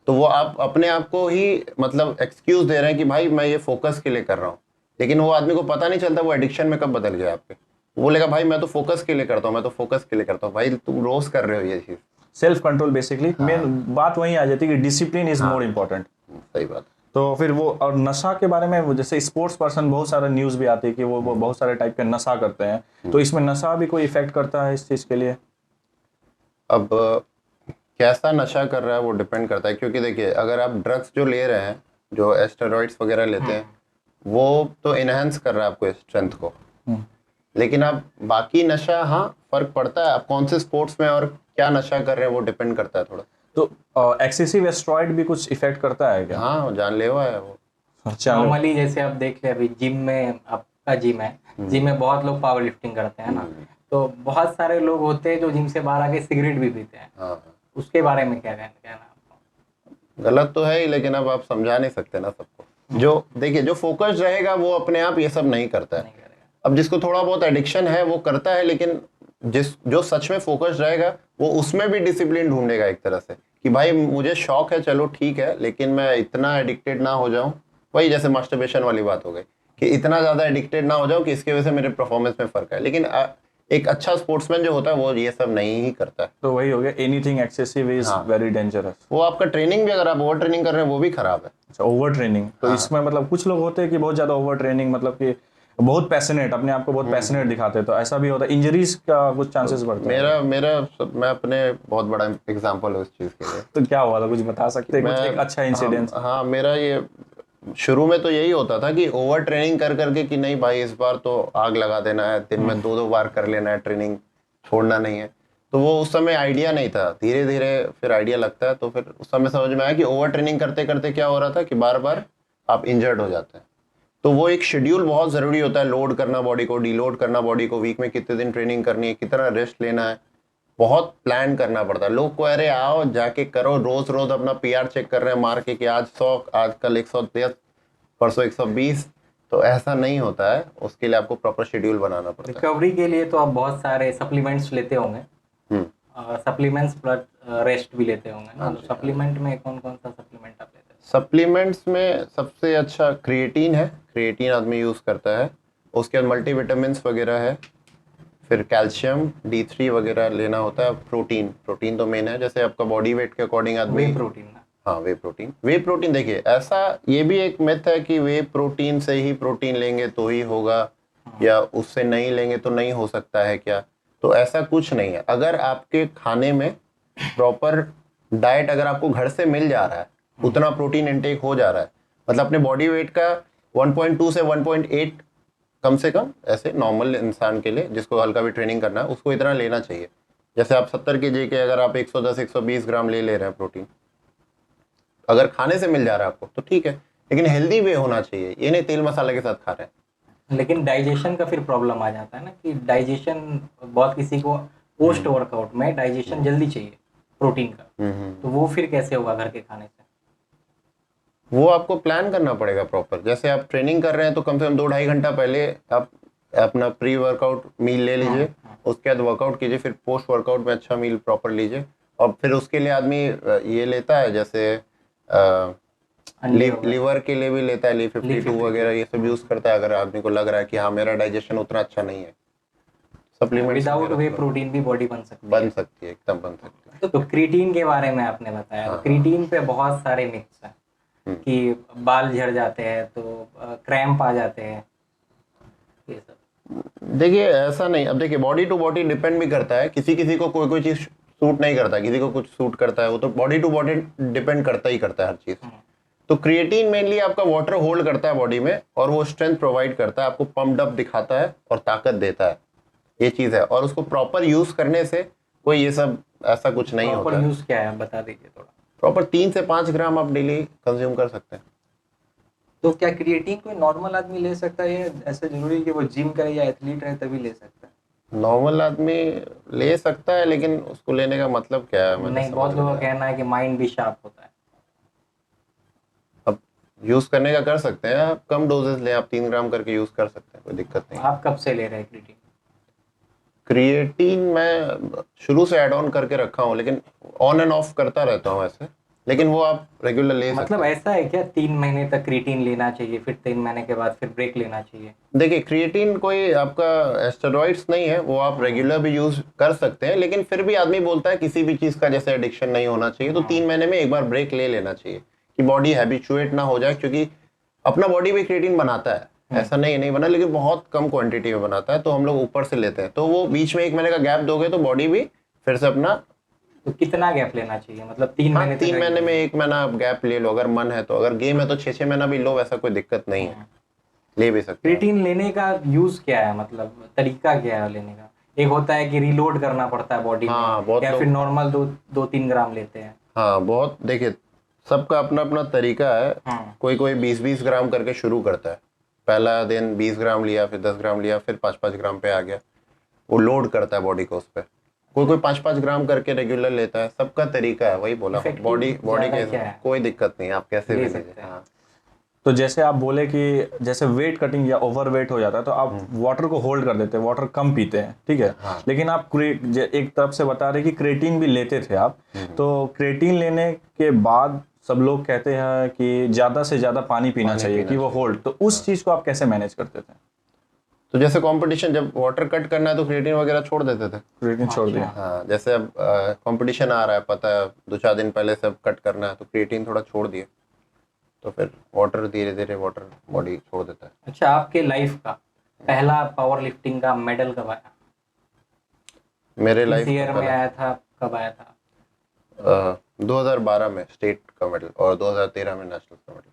तो वो आप अपने आप को ही मतलब एक्सक्यूज दे रहे हैं कि भाई मैं ये फोकस के लिए कर रहा हूँ, लेकिन वो आदमी को पता नहीं चलता वो एडिक्शन में कब बदल गया आपके। वो बोलेगा भाई मैं तो फोकस के लिए करता हूँ, मैं तो फोकस के लिए करता हूँ। भाई तुम रोज कर रहे हो ये चीज। सेल्फ कंट्रोल बेसिकली मेन बात वही आ जाती है कि डिसिप्लिन इज मोर इम्पोर्टेंट। सही बात। तो फिर वो, और नशा के बारे में वो जैसे स्पोर्ट्स पर्सन बहुत सारा न्यूज़ भी आती है कि वो बहुत सारे टाइप के नशा करते हैं, तो इसमें नशा भी कोई इफेक्ट करता है इस चीज़ के लिए? अब कैसा नशा कर रहा है वो डिपेंड करता है, क्योंकि देखिए अगर आप ड्रग्स जो ले रहे हैं, जो एस्टेरॉइड्स वगैरह लेते हैं, वो तो इनहेंस कर रहा है आपको स्ट्रेंथ को, लेकिन आप बाकी नशा, हाँ फर्क पड़ता है आप कौन से स्पोर्ट्स में और क्या नशा कर रहे हैं, वो डिपेंड करता है थोड़ा। तो एक्सेसिव एस्टेरॉइड भी कुछ इफेक्ट करता है क्या? हाँ, जानलेवा है वो। अच्छा, नॉर्मली जैसे आप देख ले, अभी जिम में, आपका जिम है, जिम में बहुत लोग पावर लिफ्टिंग करते हैं ना, तो बहुत सारे लोग होते हैं जो जिम से बाहर आके सिगरेट भी पीते हैं। हाँ, उसके बारे में क्या कहना आपको? गलत तो है ही, लेकिन अब आप समझा नहीं सकते ना सबको। जो देखिए जो फोकस्ड रहेगा वो अपने आप ये सब नहीं करता है। अब जिसको थोड़ा बहुत एडिक्शन है वो करता है, लेकिन जो सच में फोकस्ड रहेगा वो उसमें भी डिसिप्लिन ढूंढेगा एक तरह से कि भाई मुझे शौक है, चलो ठीक है, लेकिन मैं इतना एडिक्टेड ना हो जाऊं। वही जैसे मास्टरबेशन वाली बात हो गई कि इतना ज्यादा एडिक्टेड ना हो जाऊं कि इसकी वजह से मेरे परफॉर्मेंस में फर्क है। लेकिन एक अच्छा स्पोर्ट्समैन जो होता है वो ये सब नहीं ही करता है। तो वही हो गया, anything excessive is very dangerous. वो आपका ट्रेनिंग भी, अगर आप ओवर ट्रेनिंग कर रहे हैं, वो भी खराब है। अच्छा, ओवर ट्रेनिंग तो इसमें मतलब कुछ लोग होते हैं कि बहुत ज्यादा ओवर ट्रेनिंग, मतलब कि बहुत पैशनेट, अपने आप को बहुत पैशनेट दिखाते हैं, तो ऐसा भी होता है, इंजरीज का कुछ चांसेस बढ़ते हैं? मैं अपने बहुत बड़ा एग्जांपल हूँ इस चीज के लिए। तो क्या हुआ था, कुछ बता सकते हैं, कुछ एक अच्छा इंसिडेंस? हाँ, मेरा ये शुरू में तो यही होता था कि ओवर ट्रेनिंग कर करके कि नहीं भाई इस बार तो आग लगा देना है, दिन में 2-2 बार कर लेना है ट्रेनिंग, छोड़ना नहीं है। तो वो उस समय आइडिया नहीं था, धीरे धीरे फिर आइडिया लगता है। तो फिर उस समय समझ में आया कि ओवर ट्रेनिंग करते करते क्या हो रहा था कि बार बार आप इंजर्ड हो जाते हैं। तो वो एक शेड्यूल बहुत ज़रूरी होता है, लोड करना बॉडी को, डीलोड करना बॉडी को, वीक में कितने दिन ट्रेनिंग करनी है, कितना रेस्ट लेना है, बहुत प्लान करना पड़ता है। लोग को अरे आओ जाके करो, रोज रोज अपना पीआर चेक कर रहे हैं मार के कि आज 100, आज कल 110, परसों 120, तो ऐसा नहीं होता है, उसके लिए आपको प्रॉपर शेड्यूल बनाना पड़ता है। रिकवरी के लिए तो आप बहुत सारे सप्लीमेंट्स लेते होंगे, सप्लीमेंट्स प्लस रेस्ट भी लेते होंगे ना, तो सप्लीमेंट में कौन कौन सा सप्लीमेंट आप लेते हैं? सप्लीमेंट्स में सबसे अच्छा क्रिएटिन है, क्रिएटिन आदमी यूज़ करता है। उसके बाद मल्टीविटामिन्स वगैरह है, फिर कैल्शियम D3 वगैरह लेना होता है। प्रोटीन, प्रोटीन तो मेन है, जैसे आपका बॉडी वेट के अकॉर्डिंग आदमी। वे प्रोटीन ना? हाँ, वे प्रोटीन। वे प्रोटीन देखिए, ऐसा ये भी एक मिथ है कि वे प्रोटीन से ही प्रोटीन लेंगे तो ही होगा, या उससे नहीं लेंगे तो नहीं हो सकता है क्या? तो ऐसा कुछ नहीं है। अगर आपके खाने में प्रॉपर डाइट अगर आपको घर से मिल जा रहा है, उतना प्रोटीन इंटेक हो जा रहा है, मतलब अपने बॉडी वेट का 1.2 से 1.8 कम से कम, ऐसे नॉर्मल इंसान के लिए जिसको हल्का भी ट्रेनिंग करना है उसको इतना लेना चाहिए। जैसे आप 70 kg के अगर आप 110-120 ग्राम ले रहे हैं प्रोटीन, अगर खाने से मिल जा रहा है आपको तो ठीक है, लेकिन हेल्दी वे होना चाहिए, ये नहीं तेल मसाले के साथ खा रहे हैं। लेकिन डाइजेशन का फिर प्रॉब्लम आ जाता है ना, कि डाइजेशन बहुत किसी को पोस्ट वर्कआउट में डाइजेशन जल्दी चाहिए प्रोटीन का, तो वो फिर कैसे होगा घर के खाने से? वो आपको प्लान करना पड़ेगा प्रॉपर। जैसे आप ट्रेनिंग कर रहे हैं तो कम से कम 2-2.5 घंटा पहले आप अपना प्री वर्कआउट मील ले लीजिए, उसके बाद वर्कआउट कीजिए, फिर पोस्ट वर्कआउट में अच्छा मील प्रॉपर लीजिए। और फिर उसके लिए आदमी ये लेता है, जैसे लीवर के लिए भी लेता है, Li52 वगैरह, ये सब यूज करता है अगर आदमी को लग रहा है कि हाँ मेरा डाइजेशन उतना अच्छा नहीं है। सप्लीमेंट विदाउट वे प्रोटीन भी बॉडी बन सकती है? बन सकती है, एकदम बन सकती है। तो क्रिएटिन के बारे में आपने बताया, तो क्रिएटिन पे बहुत सारे मिथ्स हैं कि बाल झड़ जाते हैं, तो क्रैम्प आ जाते हैं, ये सब। देखिए ऐसा नहीं, अब देखिए बॉडी टू बॉडी डिपेंड भी करता है, किसी किसी को कोई कोई चीज सूट नहीं करता, किसी को कुछ सूट करता है, वो तो बॉडी टू बॉडी डिपेंड करता ही करता है हर चीज। तो क्रिएटिन मेनली आपका वाटर होल्ड करता है बॉडी में, और वो स्ट्रेंथ प्रोवाइड करता है, आपको पम्प्ड अप दिखाता है और ताकत देता है, ये चीज है। और उसको प्रॉपर यूज करने से कोई ये सब ऐसा कुछ नहीं होता। प्रॉपर यूज क्या है बता दीजिए थोड़ा। प्रॉपर 3 से 5 ग्राम आप डेली कंज्यूम कर सकते हैं। तो क्या क्रिएटिन कोई नॉर्मल आदमी ले सकता है, या ऐसा जरूरी है कि वो जिम करे या एथलीट है तभी ले सकता है? नॉर्मल आदमी ले सकता है, लेकिन उसको लेने का मतलब क्या है? नहीं, बहुत लोगों का कहना है कि माइंड भी शार्प होता है। अब यूज करने का कर सकते हैं, आप कम डोजेस लें, आप 3 ग्राम करके यूज कर सकते हैं, कोई दिक्कत नहीं। आप कब से ले रहे हैं क्रिएटिन? क्रिएटिन मैं शुरू से ऐड ऑन करके रखा हूँ, लेकिन ऑन एंड ऑफ करता रहता हूँ ऐसे, लेकिन वो आप रेगुलर ले सकते मतलब ऐसा है क्या 3 महीने तक क्रिएटिन लेना चाहिए, फिर 3 महीने के बाद फिर ब्रेक लेना चाहिए? हैं। देखिए क्रिएटिन कोई आपका एस्टेरॉइड्स नहीं है, वो आप रेगुलर भी यूज कर सकते हैं, लेकिन फिर भी आदमी बोलता है किसी भी चीज का जैसे एडिक्शन नहीं होना चाहिए, तो 3 महीने में एक बार ब्रेक ले लेना चाहिए कि बॉडी हैबिचुएट ना हो जाए, क्योंकि अपना बॉडी भी क्रिएटिन बनाता है, ऐसा नहीं बना, लेकिन बहुत कम क्वांटिटी में बनाता है, तो हम लोग ऊपर से लेते हैं, तो वो बीच में 1 महीने का गैप दोगे तो बॉडी भी फिर से अपना। तो कितना गैप लेना चाहिए, मतलब 3 महीने? 3 महीने में 1 महीना आप गैप ले लो अगर मन है तो, अगर गेम है तो 6-6 महीना भी लो, वैसा कोई दिक्कत नहीं है, ले भी सकते हैं। क्रिएटिन लेने का यूज क्या है, मतलब तरीका क्या है लेने का? एक होता है कि रिलोड करना पड़ता है बॉडी में, या फिर नॉर्मल 2-3 ग्राम लेते हैं? हाँ, बहुत, देखिए सबका अपना अपना तरीका है। कोई कोई 20-20 ग्राम करके शुरू करता है, पहला दिन 20 ग्राम लिया, फिर 10 ग्राम लिया, फिर 5-5 ग्राम पे आ गया, वो लोड करता है बॉडी को उस पर। कोई कोई 5-5 ग्राम करके रेगुलर लेता है, सबका तरीका है, वही बोला, बॉडी के कोई दिक्कत नहीं, आप कैसे भी ले सकते हैं। हाँ। तो जैसे आप बोले कि जैसे वेट कटिंग या ओवर वेट हो जाता है तो आप वाटर को होल्ड कर देते हैं, वाटर कम पीते हैं, ठीक है। हाँ। लेकिन आप एक तरफ से बता रहे कि क्रिएटिन भी लेते थे आप, तो क्रिएटिन लेने के बाद सब लोग कहते हैं कि ज़्यादा से ज़्यादा पानी पीना चाहिए कि वो होल्ड, तो उस चीज़ को आप कैसे मैनेज करते थे? तो जैसे कंपटीशन, जब वाटर कट करना है तो क्रिएटिन वगैरह छोड़ देते थे। क्रिएटिन छोड़ दिया। हाँ, जैसे अब कंपटीशन आ रहा है, पता है 2-4 दिन पहले सब कट करना है, तो क्रिएटिन थोड़ा छोड़ दिए, तो फिर वाटर धीरे धीरे वाटर बॉडी छोड़ देता है। अच्छा, आपके लाइफ का पहला पावर लिफ्टिंग का मेडल कब आया? मेरे लाइफ ईयर में आया था, कब आया था? 2012 में स्टेट का मेडल और 2013 में नेशनल का मेडल।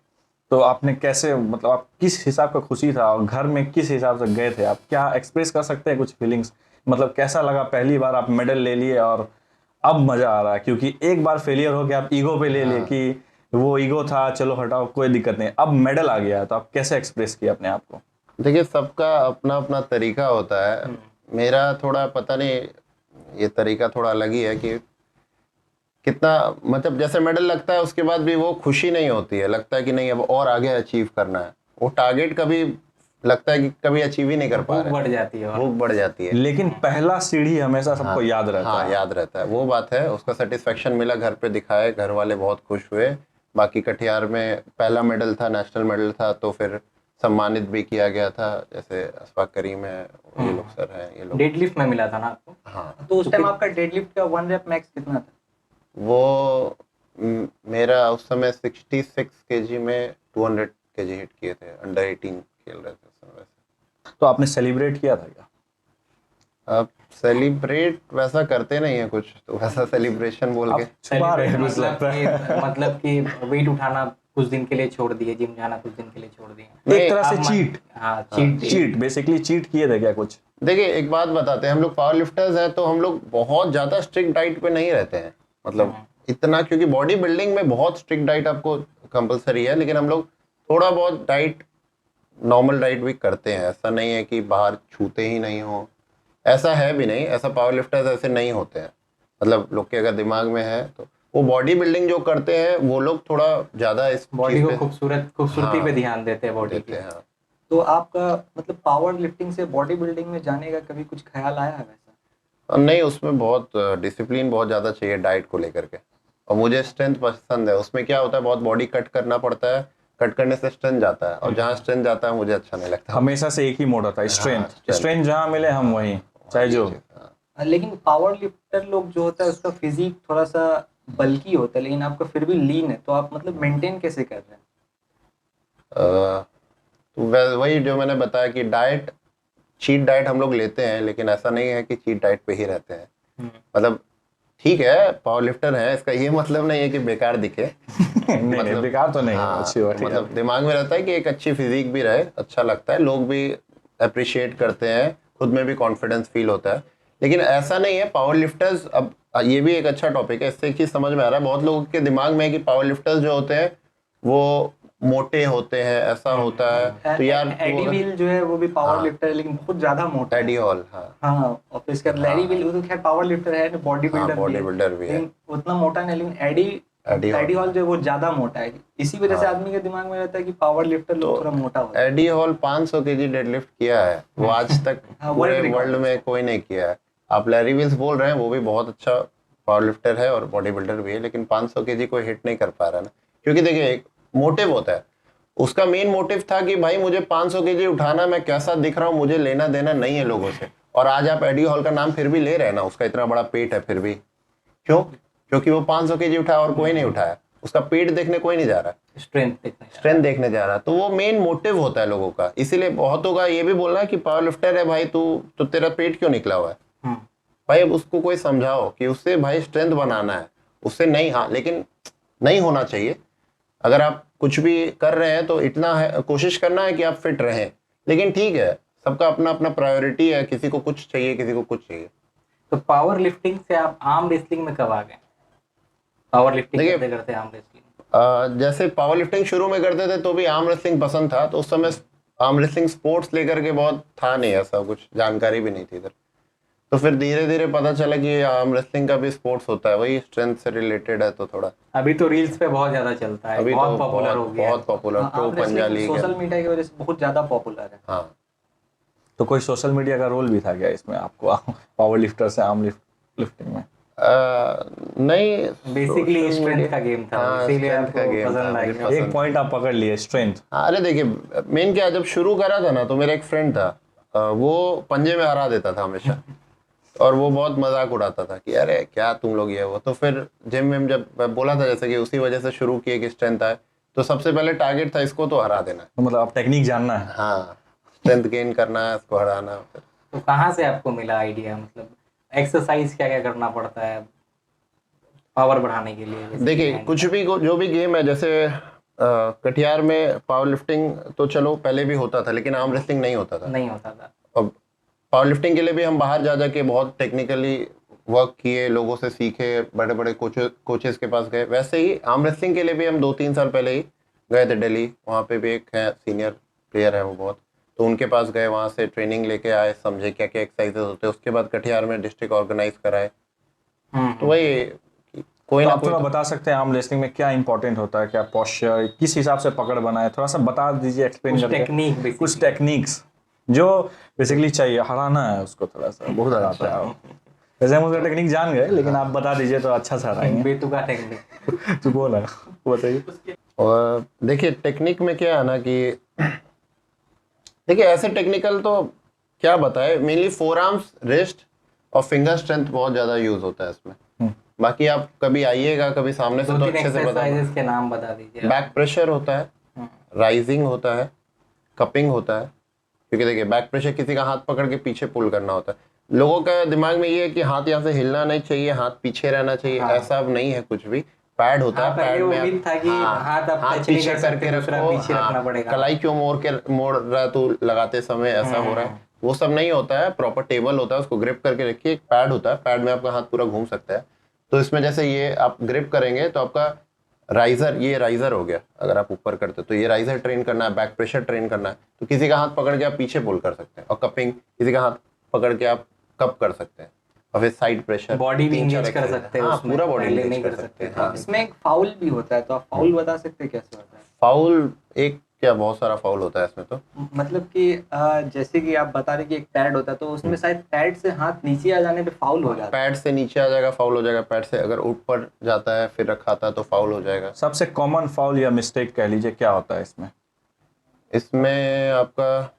तो आपने कैसे, मतलब आप किस हिसाब का खुशी था और घर में किस हिसाब से गए थे आप, क्या एक्सप्रेस कर सकते हैं कुछ फीलिंग्स? मतलब कैसा लगा पहली बार आप मेडल ले लिए और अब मजा आ रहा है, क्योंकि एक बार फेलियर हो गया, आप ईगो पे ले लिए कि वो ईगो था, चलो हटाओ कोई दिक्कत नहीं, अब मेडल आ गया, तो आप कैसे एक्सप्रेस किया अपने आप को? देखिए सबका अपना अपना तरीका होता है, मेरा थोड़ा पता नहीं, ये तरीका थोड़ा अलग ही है कि कितना, मतलब जैसे मेडल लगता है उसके बाद भी वो खुशी नहीं होती है, लगता है कि नहीं अब और आगे अचीव करना है, वो टारगेट कभी लगता है कि कभी अचीव ही नहीं कर पा भूख रहे बढ़ जाती है और भूख बढ़ जाती है। लेकिन पहला सीढ़ी हमेशा सबको याद रहता हाँ है। याद रहता है, वो बात है। उसका सेटिस्फेक्शन मिला, घर पे दिखाए, घर वाले बहुत खुश हुए। बाकी कटिहार में पहला मेडल था, नेशनल मेडल था, तो फिर सम्मानित भी किया गया था, जैसे अशफाक करीम है, ये लोग सर हैं, ये लोग। डेडलिफ्ट में मिला था ना आपको? हाँ तो उस टाइम आपका डेडलिफ्ट का 1 रेप मैक्स कितना था? वो मेरा उस समय 66 केजी में 200 केजी हिट किए थे। अंडर 18 खेल रहे थे उस समय वैसे। तो आपने सेलिब्रेट किया था क्या? अब सेलिब्रेट वैसा करते नहीं है कुछ, तो वैसा सेलिब्रेशन बोल के छुपा रहे हैं कुछ मतलब लगता है। मतलब कि वेट उठाना कुछ दिन के लिए छोड़ दिए, जिम जाना कुछ दिन के लिए छोड़ दिए। एक तरह से आप चीट, हाँ चीट बेसिकली चीट किए थे क्या कुछ? देखिए एक बात बताते हैं, हम लोग पावर लिफ्टर्स हैं तो हम लोग बहुत ज्यादा स्ट्रिक्ट डाइट पे नहीं रहते हैं, मतलब इतना, क्योंकि बॉडी बिल्डिंग में बहुत स्ट्रिक्ट डाइट आपको कंपलसरी है, लेकिन हम लोग थोड़ा बहुत डाइट, नॉर्मल डाइट भी करते हैं। ऐसा नहीं है कि बाहर छूते ही नहीं हो, ऐसा है भी नहीं। ऐसा पावर लिफ्टर्स ऐसे नहीं होते हैं, मतलब लोग के अगर दिमाग में है तो वो बॉडी बिल्डिंग जो करते हैं वो लोग थोड़ा ज्यादा इस बॉडी चीज को पे खूबसूरती हाँ, पे ध्यान देते हैं बॉडी देते की। हैं। हाँ। तो आपका मतलब पावर लिफ्टिंग से बॉडी बिल्डिंग में जाने का कभी कुछ ख्याल आया है वैसा? और नहीं, उसमें बहुत डिसिप्लिन बहुत ज़्यादा चाहिए डाइट को लेकर के। और मुझे स्ट्रेंथ पसंद है। उसमें क्या होता है, बहुत बॉडी कट करना पड़ता है, कट करने से स्ट्रेंथ जाता है, और जहाँ स्ट्रेंथ जाता है मुझे अच्छा नहीं लगता। हमेशा से एक ही मोड होता है, स्ट्रेंथ। strength। स्ट्रेंथ जहाँ मिले हम वहीं, चाहे जो। लेकिन पावर लिफ्टर लोग जो होता है उसका फिजिक थोड़ा सा बल्की होता है, लेकिन आपका फिर भी लीन है, तो आप मतलब मेंटेन कैसे कर रहे हैं? तो वही जो मैंने बताया कि डाइट, चीट डाइट हम लोग लेते हैं, लेकिन ऐसा नहीं है कि चीट डाइट पे ही रहते हैं। मतलब ठीक है, पावर लिफ्टर है, इसका ये मतलब नहीं है कि बेकार दिखे। नहीं, बेकार तो नहीं है, हाँ, अच्छी बात है। मतलब दिमाग में रहता है कि एक अच्छी फिजिक भी रहे, अच्छा लगता है, लोग भी अप्रिशिएट करते हैं, खुद में भी कॉन्फिडेंस फील होता है। लेकिन ऐसा नहीं है पावर लिफ्टर्स, अब ये भी एक अच्छा टॉपिक है, इससे एक चीज समझ में आ रहा है, बहुत लोगों के दिमाग में है कि पावर लिफ्टर्स जो होते हैं वो मोटे होते हैं, ऐसा होता है। तो यार एडी विल जो है वो भी पावर लिफ्टर है, लेकिन बहुत ज्यादा मोटा है। एडी हॉल, हाँ हाँ, और फिर इसका लैरी विल, वो तो खैर पावर लिफ्टर है, बॉडी बिल्डर बॉडी बिल्डर भी है, लेकिन उतना मोटा नहीं। लेकिन एडी हॉल जो है वो ज्यादा मोटा है, इसी वजह से आदमी के दिमाग में रहता है कि पावर लिफ्टर लोग थोड़ा मोटा होता है। एडी हॉल 500 केजी डेडलिफ्ट किया है, वो आज तक पूरे वर्ल्ड में कोई नहीं किया है। आप लैरी विल्स बोल रहे हैं, वो भी बहुत अच्छा पावर लिफ्टर है और बॉडी बिल्डर भी है, लेकिन 500 केजी कोई हिट नहीं कर पा रहा ना, क्योंकि देखिए एक मोटिव होता है। उसका मेन मोटिव था कि भाई मुझे 500 केजी उठाना, मैं कैसा दिख रहा हूँ मुझे लेना देना नहीं है लोगों से। और आज आप एडी हॉल का नाम फिर भी ले रहे हैं ना, उसका इतना बड़ा पेट है फिर भी, क्यों? क्योंकि वो 500 केजी उठाया और कोई नहीं उठाया, उसका पेट देखने कोई नहीं जा रहा, स्ट्रेंथ देखने जा रहा। तो वो मेन मोटिव होता है लोगों का। इसीलिए बहुतों का ये भी बोलना कि पावर लिफ्टर है भाई तू, तो तेरा पेट क्यों निकला हुआ है? भाई अब उसको कोई समझाओ कि उससे भाई स्ट्रेंथ बनाना है, उससे नहीं। हाँ, लेकिन नहीं होना चाहिए। अगर आप कुछ भी कर रहे हैं तो इतना है, कोशिश करना है कि आप फिट रहें। लेकिन ठीक है, सबका अपना अपना प्रायोरिटी है, किसी को कुछ चाहिए, किसी को कुछ चाहिए। तो पावर लिफ्टिंग से आप आर्म रेसलिंग में कब आ गए? पावर लिफ्टिंग करते करते आर्म रेसलिंग? जैसे पावर लिफ्टिंग शुरू में करते थे तो भी आर्म रेसलिंग पसंद था, तो उस समय आर्म रेसलिंग स्पोर्ट्स लेकर के बहुत था नहीं, ऐसा कुछ जानकारी भी नहीं थी इधर। तो फिर धीरे धीरे पता चला कि आर्म रेसलिंग का भी स्पोर्ट्स होता है, वही स्ट्रेंथ से रिलेटेड है, तो थोड़ा अभी तो रील्स पे बहुत ज्यादा चलता है, अभी बहुत तो पॉपुलर हो गया है। बहुत पॉपुलर, प्रो पंजा लीग है। सोशल मीडिया की वजह से बहुत ज्यादा पॉपुलर है। हाँ, तो कोई सोशल मीडिया का रोल भी था क्या इसमें आपको, पावर लिफ्टर से आर्म लिफ्टिंग में? नहीं, बेसिकली स्ट्रेंथ का गेम था, हाँ, इसीलिए strength आपको का game पसंद था, आ मुझे गया। पसंद एक पॉइंट आप पकड़ लिए, स्ट्रेंथ। अरे देखिए, मेन क्या, जब शुरू करा था ना तो मेरा एक फ्रेंड था, वो पंजे में हरा देता था हमेशा, और वो बहुत मजाक उड़ाता था कि अरे क्या तुम लोग ये वो। तो फिर जिम में जब मैं बोला था जैसे कि उसी वजह से शुरू किए कि स्ट्रेंथ आए, तो सबसे पहले टारगेट था इसको तो हरा देना है। तो मतलब आप टेक्निक जानना है। हाँ, स्ट्रेंथ गेन करना है, इसको हराना। फिर तो कहाँ से आपको मिला आइडिया, मतलब एक्सरसाइज क्या क्या करना पड़ता है पावर बढ़ाने के लिए? देखिए कुछ भी जो भी गेम है, जैसे कटिहार में पावर लिफ्टिंग तो चलो पहले भी होता था, लेकिन आर्म रेसलिंग नहीं होता था। नहीं होता था। अब पावर लिफ्टिंग के लिए भी हम बाहर जा जाके बहुत टेक्निकली वर्क किए, लोगों से सीखे, बड़े बड़े कोचेस के पास गए। वैसे ही आर्म रेसलिंग के लिए भी हम 2-3 साल पहले ही गए थे दिल्ली, वहाँ पे भी एक है सीनियर प्लेयर है वो बहुत, तो उनके पास गए, वहाँ से ट्रेनिंग लेके आए, समझे क्या क्या एक्सरसाइजेस होते हैं। उसके बाद कटिहार में डिस्ट्रिक्ट ऑर्गेनाइज कराए। तो वही कोई तो ना आप थोड़ा बता सकते हैं आर्म रेसलिंग में क्या इंपॉर्टेंट होता है, क्या पोस्चर, किस हिसाब से पकड़ बनाए, थोड़ा सा बता दीजिए, एक्सप्लेन कुछ करके। टेक्निक कुछ टेक्निक्स जो बेसिकली चाहिए, हराना है उसको, थोड़ा सा बहुत हराता है वो। वैसे हम उसका टेक्निक जान गए, लेकिन आप बता दीजिए तो अच्छा सा हराएंगे। बेतुका टेक्निक। तो बोला, बताइए। और देखिए टेक्निक में क्या है ना कि देखिए ऐसे टेक्निकल तो क्या बताए, मेनली फोर आर्म्स, रिस्ट और फिंगर स्ट्रेंथ बहुत ज्यादा यूज होता है इसमें। बाकी आप कभी आइएगा कभी सामने से दो तो तीन अच्छे से बता। एक्सरसाइजेस के नाम बता दीजिए। बैक प्रेशर होता है, राइजिंग होता है, कपिंग होता है। क्योंकि देखिए बैक प्रेशर किसी का हाथ पकड़ के पीछे पुल करना होता है। लोगों का दिमाग में ये है कि हाथ यहाँ से हिलना नहीं चाहिए, हाथ पीछे रहना चाहिए। ऐसा अब नहीं है कुछ भी। पैड होता है, पहले पैड वो में मिथ था कि हाथ आप टच नहीं पीछे कर सकते, करके दूसरा रखो। पीछे रखना पड़ेगा। कलाई क्यों मोड़ रहा है तू लगाते समय, ऐसा हो रहा है, वो सब नहीं होता है। प्रॉपर टेबल होता है, उसको ग्रिप करके रखिए। एक पैड होता है, पैड में आपका हाथ पूरा घूम सकता है। तो इसमें जैसे ये आप ग्रिप करेंगे तो आपका राइजर, ये राइजर हो गया। अगर आप ऊपर करते तो ये राइजर ट्रेन करना है, बैक प्रेशर ट्रेन करना है तो किसी का हाथ पकड़ के आप पीछे पुल कर सकते हैं। और कपिंग, किसी का हाथ पकड़ के आप कप कर सकते हैं। और फिर साइड प्रेशर, बॉडी भी इंगेज कर सकते हैं हाँ, उसमें, पूरा बॉडी पहले इंगेज नहीं कर कर सकते हैं। हाँ, हाँ, इसमें एक फाउल भी होता है, तो आप फाउल बता सकते हैं कैसे होता है? फाउल एक क्या, बहुत सारा फाउल होता है इसमें तो। मतलब कि जैसे कि आप बता रहे कि एक पैड होता है, तो उसमें शायद पैड से हाथ नीचे आ जाने पे फाउल हो जाता है। पैड से नीचे आ जाएगा फाउल हो जाएगा, पैड से अगर ऊपर जाता है फिर रखाता है तो फाउल हो जाएगा। सबसे कॉमन फाउल या मिस्टेक कह लीजिए क्या होता है इसमें? इसमें आपका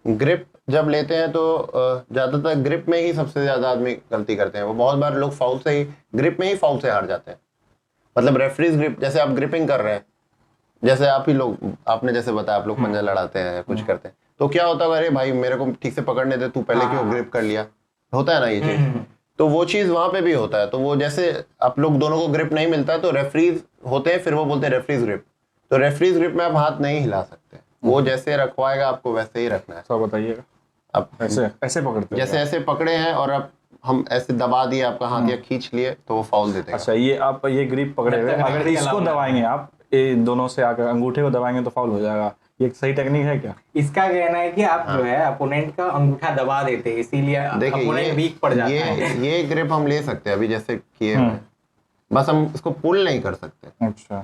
ग्रिप जब लेते हैं तो ज्यादातर ग्रिप में ही सबसे ज्यादा आदमी गलती करते हैं। वो बहुत बार लोग फाउल से ही, ग्रिप में ही फाउल से हार जाते हैं। मतलब रेफरीज ग्रिप, जैसे आप ग्रिपिंग कर रहे हैं, जैसे आप ही लोग, आपने जैसे बताया आप लोग पंजा लड़ाते हैं या कुछ करते हैं, तो क्या होता है, अरे भाई मेरे को ठीक से पकड़ने दे, तू पहले क्यों ग्रिप कर लिया, होता है ना ये चीज। तो वो चीज वहां पे भी होता है। तो वो जैसे आप लोग दोनों को ग्रिप नहीं मिलता तो रेफरीज होते हैं, फिर वो बोलते हैं रेफरीज ग्रिप। तो रेफरीज ग्रिप में आप हाथ नहीं हिला सकते, वो जैसे रखवाएगा आपको वैसे ही रखना है। तो बताइएगा, अब ऐसे ऐसे पकड़ते हैं? जैसे ऐसे पकड़े हैं और अब हम ऐसे दबा दिए आपका हाथ या खींच लिए तो वो फाउल दे देगा। अच्छा, ये आप ये ग्रिप पकड़े हुए, अगर इसको दबाएंगे आप, ये दोनों से आकर अंगूठे को दबाएंगे तो फाउल हो जाएगा, ये सही टेक्निक है क्या? इसका कहना है कि आप जो है अपोनेंट का अंगूठा दबा देते हैं, इसीलिए देखिए अपोनेंट वीक पड़ जाता है। ये ग्रिप हम ले सकते हैं अभी जैसे किए हुए हैं। बस हम इसको पुल नहीं कर सकते। अच्छा,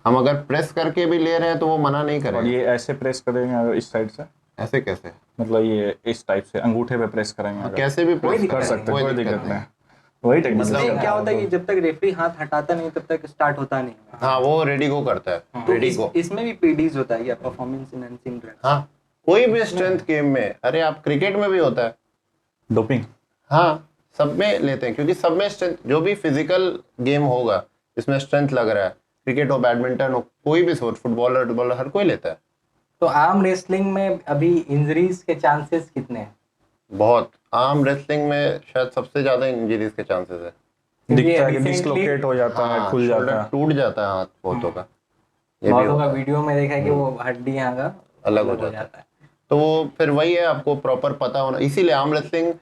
हम अगर प्रेस करके भी ले रहे हैं तो वो मना नहीं और करेंगे। ये ऐसे प्रेस करेंगे अगर इस साइड से, ऐसे कैसे, मतलब ये इस टाइप से अंगूठे पे प्रेस करेंगे अगर, कैसे भी प्रेस कर सकते हैं, कोई दिक्कत नहीं। वही टेक्निक इसमें क्या होता है कि जब तक रेफरी हाथ हटाता नहीं तब तक स्टार्ट होता नहीं। हाँ, वो रेडी गो करता है, तो रेडी गो। इसमें भी पीडीज होता है या परफॉर्मेंस एनहांसिंग ड्रग्स? हाँ, कोई भी स्ट्रेंथ गेम में, अरे आप क्रिकेट में भी होता है। डोपिंग? हाँ, सब में लेते हैं क्योंकि सब में स्ट्रेंथ, जो भी फिजिकल गेम होगा जिसमें स्ट्रेंथ लग रहा है, क्रिकेट हो, बैडमिंटन हो, कोई भी स्पोर्ट, फुटबॉलर हर कोई लेता है। तो आर्म रेसलिंग में अभी इंजरीज के चांसेस कितने हैं? बहुत। आर्म रेसलिंग में शायद सबसे ज्यादा इंजरीज के चांसेस है। दिखता है कि recently- डिस्लोकेट हो जाता है, खुल जाता शोल्डर है। टूट जाता है हाथ बहुतों का, ये भी बहुतों का होता है। वीडियो में देखा है कि वो हड्डी यहाँ का अलग हो जाता है। तो वो फिर वही है, आपको प्रॉपर पता होना। इसीलिए आर्म रेसलिंग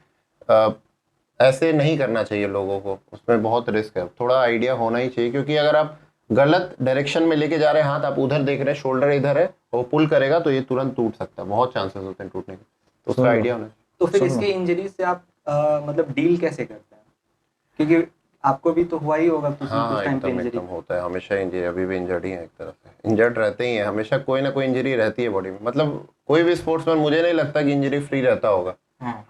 ऐसे नहीं करना चाहिए लोगों को, उसमें बहुत रिस्क है। थोड़ा आइडिया होना ही चाहिए, क्योंकि अगर आप गलत डायरेक्शन में लेके जा रहे हैं हाथ, आप उधर देख रहे हैं, शोल्डर इधर है, वो पुल करेगा तो ये तुरंत टूट सकता है। बहुत चांसेस होते हैं टूटने के, तो उसका आइडिया होना चाहिए। तो फिर इसके इंजरी से आप मतलब डील कैसे करते हैं? क्योंकि आपको भी तो हुआ ही होगा कुछ हाँ, टाइम पे एकदम इंजरी। एकदम होता है हमेशा इंजरी। अभी भी इंजर्ड ही है, एक तरह से इंजर्ड रहते ही हैं हमेशा, कोई ना कोई इंजरी रहती है बॉडी में। मतलब कोई भी स्पोर्ट्समैन, मुझे नहीं लगता कि इंजरी फ्री रहता होगा।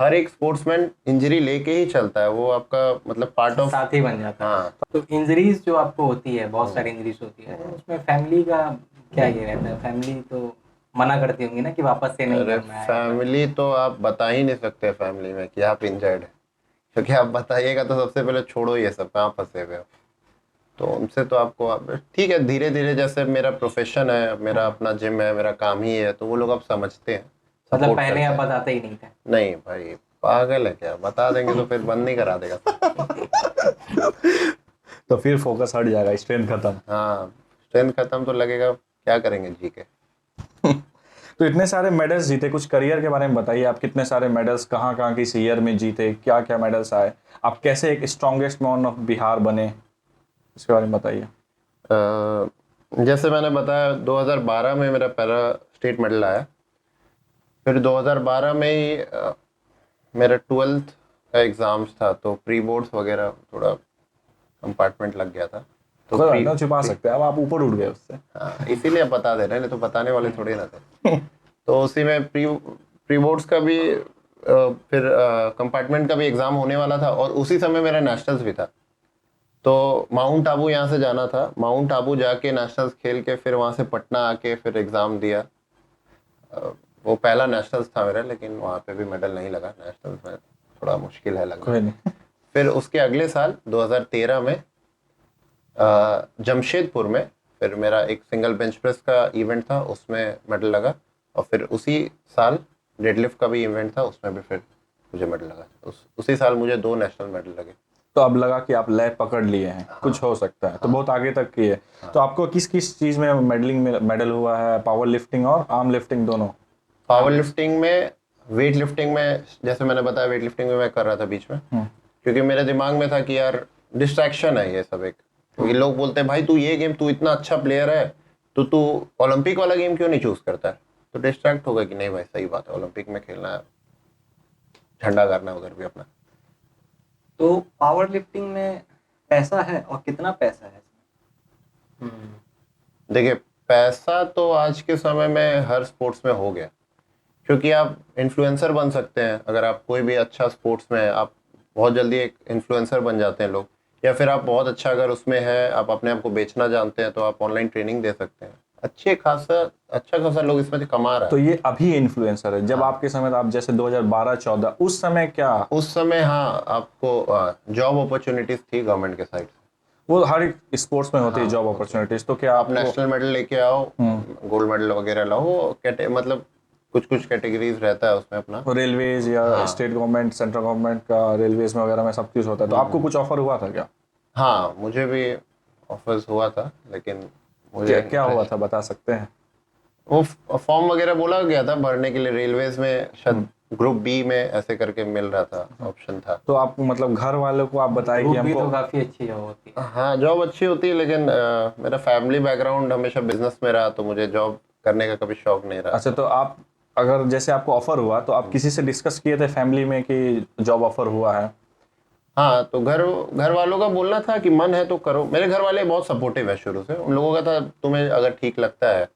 हर एक स्पोर्ट्समैन इंजरी लेके ही चलता है, वो आपका मतलब पार्ट ऑफ साथ ही बन जाता है। हाँ। तो इंजरीज जो आपको होती है, बहुत सारी इंजरीज होती है, उसमें फैमिली का क्या ये रहता है? फैमिली तो मना करती होंगी ना कि वापस से नहीं करना है। फैमिली तो आप बता ही नहीं सकते फैमिली में कि आप इंजर्ड है, क्योंकि आप बताइएगा तो सबसे पहले छोड़ो ये सब, कहाँ फंसे हुए हो। तो उनसे तो आपको ठीक है, धीरे धीरे, जैसे मेरा प्रोफेशन है, मेरा अपना जिम है, मेरा काम ही है, तो वो लोग अब समझते हैं। मतलब support पहले करते आप हैं। बताते ही नहीं थे? नहीं भाई, पागल है क्या, बता देंगे तो फिर बंद नहीं करा देगा सब। तो फिर फोकस हट जाएगा, स्ट्रेंथ खत्म। हाँ, स्ट्रेंथ खत्म तो लगेगा, क्या करेंगे जी के। तो इतने सारे मेडल्स जीते, कुछ करियर के बारे में बताइए। आप कितने सारे मेडल्स कहाँ कहाँ किस ईयर में जीते, क्या क्या मेडल्स आए, आप कैसे एक स्ट्रॉन्गेस्ट मैन ऑफ बिहार बने, इसके बारे में बताइए। जैसे मैंने बताया 2012 में मेरा पहला स्टेट मेडल आया। फिर 2012 में ही मेरा 12th का एग्ज़ाम्स था, तो प्री बोर्ड्स वगैरह थोड़ा कंपार्टमेंट लग गया था। तो कोई बात नहीं, छुपा सकते हैं, अब आप ऊपर उड़ गए उससे। हाँ, इसीलिए आप बता दे रहे हैं, नहीं तो बताने वाले थोड़े ना थे। तो उसी में प्री बोर्ड्स का भी फिर कंपार्टमेंट का भी एग्जाम होने वाला था, और उसी समय मेरा नेशनल्स भी था। तो माउंट आबू यहाँ से जाना था, माउंट आबू जाके नेशनल्स खेल के फिर वहाँ से पटना आके फिर एग्जाम दिया। वो पहला नेशनल्स था मेरा, लेकिन वहाँ पे भी मेडल नहीं लगा। नेशनल्स में थोड़ा मुश्किल है लगना। कोई नहीं। फिर उसके अगले साल 2013 में जमशेदपुर में फिर मेरा एक सिंगल बेंच प्रेस का इवेंट था, उसमें मेडल लगा। और फिर उसी साल डेडलिफ्ट का भी इवेंट था, उसमें भी फिर मुझे मेडल लगा। उसी साल मुझे 2 नेशनल मेडल लगे। तो अब लगा कि आप लय पकड़ लिए हैं, कुछ हो सकता है, तो बहुत आगे तक किए। तो आपको किस किस चीज में मेडलिंग में मेडल हुआ है? पावर लिफ्टिंग और आर्म लिफ्टिंग दोनों? पावर लिफ्टिंग में, वेट लिफ्टिंग में, जैसे मैंने बताया वेट लिफ्टिंग में मैं कर रहा था बीच में, क्योंकि मेरे दिमाग में था कि यार डिस्ट्रैक्शन है ये सब एक। क्योंकि लोग बोलते हैं भाई तू ये गेम, तू इतना अच्छा प्लेयर है, तो तू ओलंपिक वाला गेम क्यों नहीं चूज करता है? तो डिस्ट्रैक्ट हो गया कि नहीं भाई सही बात है, ओलंपिक में खेलना है, झंडा गाड़ना है उधर भी अपना। तो पावर लिफ्टिंग में पैसा है, और कितना पैसा है इसमें? देखिए, पैसा तो आज के समय में हर स्पोर्ट्स में हो गया, क्योंकि आप इन्फ्लुएंसर बन सकते हैं। अगर आप कोई भी अच्छा स्पोर्ट्स में, आप बहुत जल्दी एक इन्फ्लुएंसर बन जाते हैं लोग। या फिर आप बहुत अच्छा अगर उसमें है, आप अपने आप को बेचना जानते हैं, तो आप ऑनलाइन ट्रेनिंग दे सकते हैं। अच्छा खासा लोग इसमें से कमा रहा है। तो ये अभी इन्फ्लुएंसर है। जब आपके समय था, आप जैसे 2012-14 उस समय क्या? उस समय हाँ, आपको जॉब अपॉर्चुनिटीज थी गवर्नमेंट के साइड से। वो हर एक स्पोर्ट्स में होती है जॉब अपॉर्चुनिटीज। तो क्या आप नेशनल मेडल लेके आओ, गोल्ड मेडल वगैरह लाओ, मतलब कुछ कैटेगरीज रहता है उसमें अपना। रेलवेज या स्टेट गवर्नमेंट, सेंट्रल गवर्नमेंट का रेलवेज में वगैरह में सब कुछ होता है। तो आपको कुछ ऑफर हुआ था क्या? हाँ, मुझे भी ऑफर्स हुआ था, लेकिन मुझे क्या हुआ था, बता सकते हैं? वो फॉर्म वगैरह बोला गया था भरने के लिए, रेलवेज में शायद ग्रुप बी में ऐसे करके मिल रहा था, ऑप्शन था। तो आप मतलब घर वालों को आप बताए कि भी हमको तो काफी अच्छी जॉब होती है। हाँ, जॉब अच्छी होती है, लेकिन मेरा फैमिली बैकग्राउंड हमेशा बिजनेस में रहा, तो मुझे जॉब करने का कभी शौक नहीं रहा। अच्छा, तो आप अगर जैसे आपको ऑफर हुआ, तो आप किसी से डिस्कस किए थे फैमिली में कि जॉब ऑफर हुआ है? हाँ, तो घर वालों का बोलना था कि मन है तो करो। मेरे घर वाले बहुत सपोर्टिव है शुरू से, उन लोगों का था तुम्हें अगर ठीक लगता है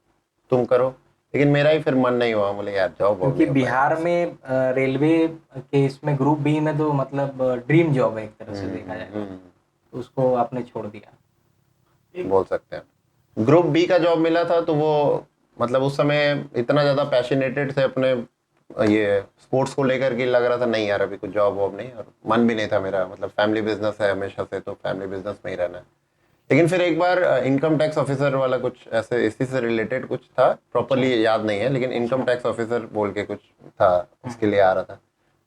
तुम करो। लेकिन मेरा ही फिर मन नहीं हुआ, बोले यार जॉब। क्योंकि बिहार में रेलवे के इसमें ग्रुप बी में तो मतलब ड्रीम जॉब है एक तरह से देखा जाए, तो उसको आपने छोड़ दिया, बोल सकते हैं। ग्रुप बी का जॉब मिला था, तो वो मतलब उस समय इतना ज्यादा पैशनेटेड थे अपने ये स्पोर्ट्स को लेकर के, लग रहा था नहीं यार अभी कुछ जॉब वॉब नहीं, और मन भी नहीं था मेरा। मतलब फैमिली बिजनेस है हमेशा से, तो फैमिली बिजनेस में ही रहना है। लेकिन फिर एक बार इनकम टैक्स ऑफिसर वाला कुछ ऐसे इसी से रिलेटेड कुछ था, प्रॉपरली याद नहीं है, लेकिन इनकम टैक्स ऑफिसर बोल के कुछ था, उसके लिए आ रहा था।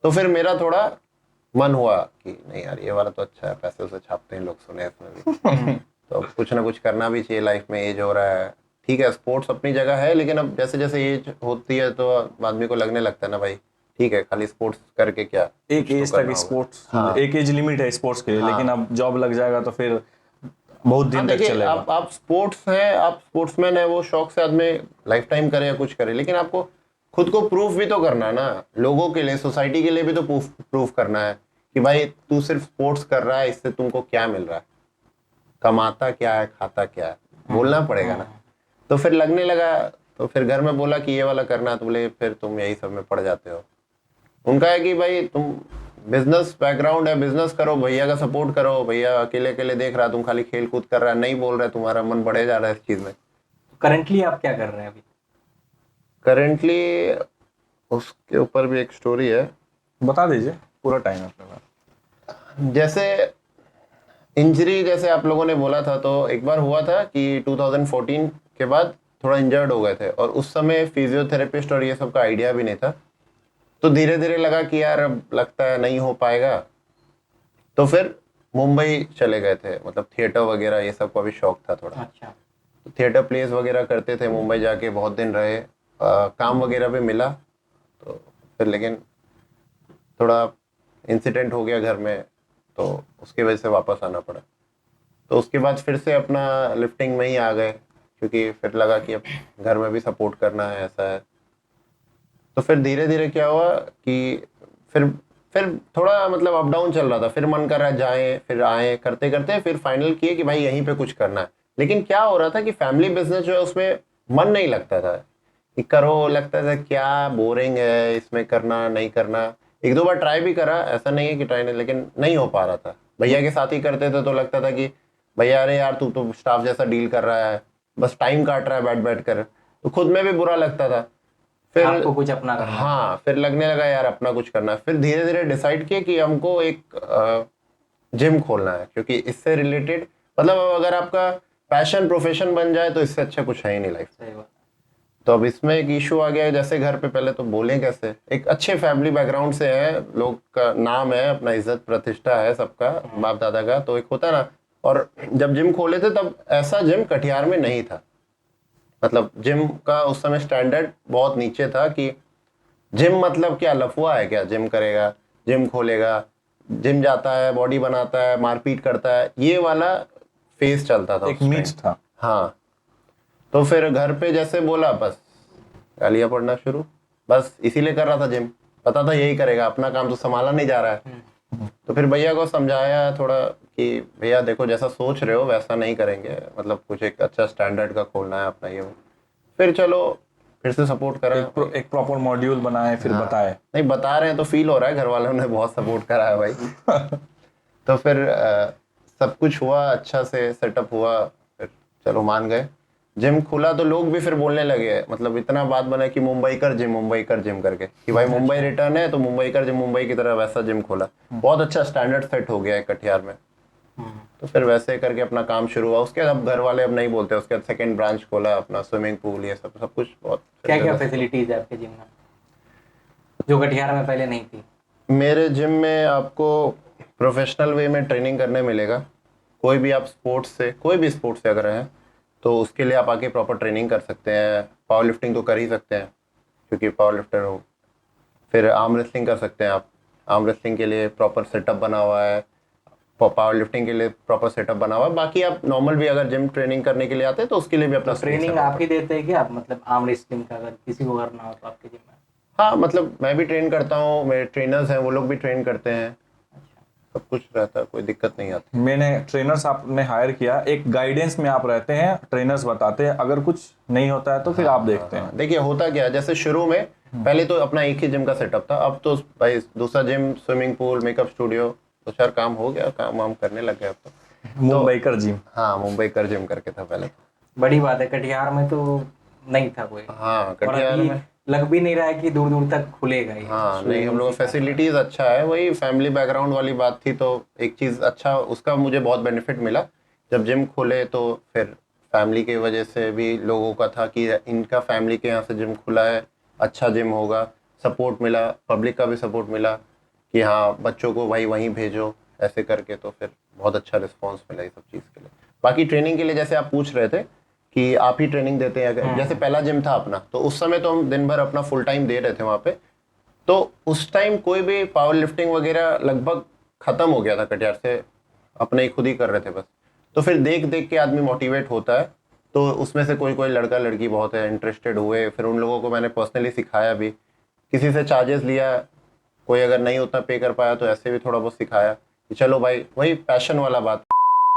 तो फिर मेरा थोड़ा मन हुआ कि नहीं यार ये वाला तो अच्छा है, पैसे उसे छापते हैं लोग, सुने इसमें भी। तो कुछ ना कुछ करना भी चाहिए लाइफ में, एज हो रहा है। ठीक है, स्पोर्ट्स अपनी जगह है, लेकिन अब जैसे जैसे एज होती है तो आदमी को लगने लगता है ना भाई ठीक है, खाली स्पोर्ट्स करके क्या, एक कुछ तो एज करना तक होगा। स्पोर्ट्स, हाँ। एक एज लिमिट है स्पोर्ट्स के लिए, लेकिन अब जॉब लग जाएगा तो फिर बहुत दिन हाँ, तक देखिए, चलेगा। आप स्पोर्ट्स है, आप स्पोर्ट्समैन है, वो शौक से आदमी लाइफ टाइम करे या कुछ करे, लेकिन आपको खुद को प्रूफ भी तो करना है ना, लोगों के लिए, सोसाइटी के लिए भी तो प्रूफ करना है कि भाई तू सिर्फ स्पोर्ट्स कर रहा है, इससे तुमको क्या मिल रहा है, कमाता क्या है, खाता क्या है, बोलना पड़ेगा ना। तो फिर लगने लगा, तो फिर घर में बोला कि ये वाला करना है, तो बोले फिर तुम यही सब में पड़ जाते हो। उनका है कि भाई तुम बिजनेस बैकग्राउंड है, बिजनेस करो, भैया का सपोर्ट करो, भैया अकेले अकेले देख रहा, तुम खाली खेल कूद कर रहा है, नहीं बोल रहा है, तुम्हारा मन बढ़े जा रहा है इस चीज में। करंटली आप क्या कर रहे हैं अभी? करेंटली उसके ऊपर भी एक स्टोरी है। बता दीजिए, पूरा टाइम है अपने पास। जैसे इंजरी, जैसे आप लोगों ने बोला था, तो एक बार हुआ था कि 2014 के बाद थोड़ा इंजर्ड हो गए थे, और उस समय फिजियोथेरेपिस्ट और ये सब का आइडिया भी नहीं था। तो धीरे धीरे लगा कि यार अब लगता है नहीं हो पाएगा, तो फिर मुंबई चले गए थे। मतलब थिएटर वगैरह ये सब का भी शौक था थोड़ा, अच्छा, तो थिएटर प्लेस वगैरह करते थे, मुंबई जाके बहुत दिन रहे, काम वगैरह भी मिला। तो फिर लेकिन थोड़ा इंसिडेंट हो गया घर में, तो उसकी वजह से वापस आना पड़ा। तो उसके बाद फिर से अपना लिफ्टिंग में ही आ गए, क्योंकि फिर लगा कि अब घर में भी सपोर्ट करना है, ऐसा है। तो फिर धीरे धीरे क्या हुआ कि फिर फिर थोड़ा मतलब अप डाउन चल रहा था, फिर मन कर रहा है जाएं फिर आए, करते करते फिर फाइनल किए कि भाई यहीं पे कुछ करना है। लेकिन क्या हो रहा था कि फैमिली बिजनेस जो है उसमें मन नहीं लगता था कि करो, लगता था क्या बोरिंग है इसमें, करना नहीं करना। एक दो बार ट्राई भी करा, ऐसा नहीं है कि ट्राई नहीं, लेकिन नहीं हो पा रहा था। भैया के साथ ही करते थे तो लगता था कि भैया अरे यार तू तो स्टाफ जैसा डील कर रहा है, बस टाइम काट रहा है बैठ बैठ कर, तो खुद में भी बुरा लगता था। फिर आपको कुछ अपना करना। हाँ, फिर लगने लगा यार अपना कुछ करना है। फिर धीरे धीरे डिसाइड किया कि हमको एक जिम खोलना है, क्योंकि इससे रिलेटेड मतलब अब अगर आपका पैशन प्रोफेशन बन जाए तो इससे अच्छा कुछ है ही नहीं लाइफ। सही बात। तो अब इसमें एक इशू आ गया है, जैसे घर पे पहले तो बोलें कैसे, एक अच्छे फैमिली बैकग्राउंड से है, लोग का नाम है, अपना इज्जत प्रतिष्ठा है सबका, बाप दादा का, तो एक होता है ना। और जब जिम खोले थे तब ऐसा जिम कटिहार में नहीं था, मतलब जिम का उस समय स्टैंडर्ड बहुत नीचे था कि जिम मतलब क्या लफुआ है क्या, जिम करेगा, जिम खोलेगा, जिम जाता है, बॉडी बनाता है, मारपीट करता है, ये वाला फेस चलता था एक उस मीट time। था। हाँ, तो फिर घर पे जैसे बोला बस गालियां पड़ना शुरू, बस इसीलिए कर रहा था जिम, पता था यही करेगा, अपना काम तो संभाला नहीं जा रहा है। तो फिर भैया को समझाया थोड़ा कि भैया देखो जैसा सोच रहे हो वैसा नहीं करेंगे, मतलब कुछ एक अच्छा स्टैंडर्ड का खोलना है अपना ये वो। फिर चलो फिर से सपोर्ट करा। एक प्रॉपर मॉड्यूल बनाए, फिर बताए। नहीं बता रहे हैं तो फील हो रहा है, घर वालों ने बहुत सपोर्ट करा है भाई। तो फिर सब कुछ हुआ, अच्छा से सेटअप हुआ, फिर चलो मान गए। जिम खुला तो लोग भी फिर बोलने लगे, मतलब इतना बात बना कि मुंबई कर जिम करके, कि भाई मुंबई रिटर्न है तो मुंबई कर जिम, मुंबई की तरह वैसा जिम खोला। बहुत अच्छा स्टैंडर्ड सेट हो गया है कटिहार में। तो फिर वैसे करके अपना काम शुरू हुआ। उसके बाद अब घर वाले अब नहीं बोलते, उसके बाद सेकंड ब्रांच खोला अपना, स्विमिंग पूल, ये सब सब कुछ बहुत। क्या क्या फैसिलिटीज है आपके जिम में जो कटिहार में पहले नहीं थी? मेरे जिम में आपको प्रोफेशनल वे में ट्रेनिंग करने मिलेगा। कोई भी आप स्पोर्ट्स से, कोई भी स्पोर्ट्स से अगर हैं तो उसके लिए आप आके प्रॉपर ट्रेनिंग कर सकते हैं। पावर लिफ्टिंग तो कर ही सकते हैं क्योंकि पावर लिफ्टर हो। फिर आर्म रेसलिंग कर सकते हैं आप, आर्म रेसलिंग के लिए प्रॉपर सेटअप बना हुआ है, पावर लिफ्टिंग के लिए प्रॉपर सेटअप बना हुआ है। बाकी आप नॉर्मल भी अगर जिम ट्रेनिंग करने के लिए आते हैं तो उसके लिए भी अपना ट्रेनिंग आप ही देते हैं क्या आप, मतलब आर्म रेसलिंग का अगर किसी को करना हो तो आपके जिम में? हाँ, मतलब मैं भी ट्रेन करता हूँ, मेरे ट्रेनर्स हैं वो लोग भी ट्रेन करते हैं, सब कुछ रहता है, कोई दिक्कत नहीं आती। मैंने ट्रेनर्स आपने हायर किया, एक गाइडेंस में आप रहते हैं, ट्रेनर्स बताते हैं, अगर कुछ नहीं होता है तो फिर आप देखते हैं। देखिए होता क्या है, जैसे शुरू में पहले तो अपना एक ही जिम का सेटअप था, अब तो भाई दूसरा gym, swimming pool, makeup studio, तो चार काम हो गया, काम वाम करने लग गए अब तो। मुंबई कर जिम। हाँ, मुंबई कर जिम करके था पहले। बड़ी बात है, कटिहार में तो नहीं था कोई। हाँ, और कटिहार अभी में लग भी नहीं रहा है कि दूर दूर तक खुलेगा ये। हाँ नहीं, हम लोग फैसिलिटीज अच्छा है, वही फैमिली बैकग्राउंड वाली बात थी। तो एक चीज अच्छा उसका मुझे बहुत बेनिफिट मिला जब जिम खोले, तो फिर फैमिली की वजह से भी लोगों का था कि इनका फैमिली के यहाँ से जिम खुला है, अच्छा जिम होगा। सपोर्ट मिला, पब्लिक का भी सपोर्ट मिला कि हाँ बच्चों को भाई वहीं भेजो, ऐसे करके। तो फिर बहुत अच्छा रिस्पॉन्स मिला इस सब चीज़ के लिए। बाकी ट्रेनिंग के लिए जैसे आप पूछ रहे थे कि आप ही ट्रेनिंग देते हैं अगर, जैसे पहला जिम था अपना, तो उस समय तो हम दिन भर अपना फुल टाइम दे रहे थे वहाँ पे। तो उस टाइम कोई भी पावर लिफ्टिंग वगैरह लगभग खत्म हो गया था कटिहार से, अपने ही खुद ही कर रहे थे बस। तो फिर देख देख के आदमी मोटिवेट होता है, तो उसमें से कोई कोई लड़का लड़की बहुत है इंटरेस्टेड हुए, फिर उन लोगों को मैंने पर्सनली सिखाया भी, किसी से चार्जेस लिया, कोई अगर नहीं उतना पे कर पाया तो ऐसे भी थोड़ा बहुत सिखाया कि चलो भाई, वही पैशन वाला बात।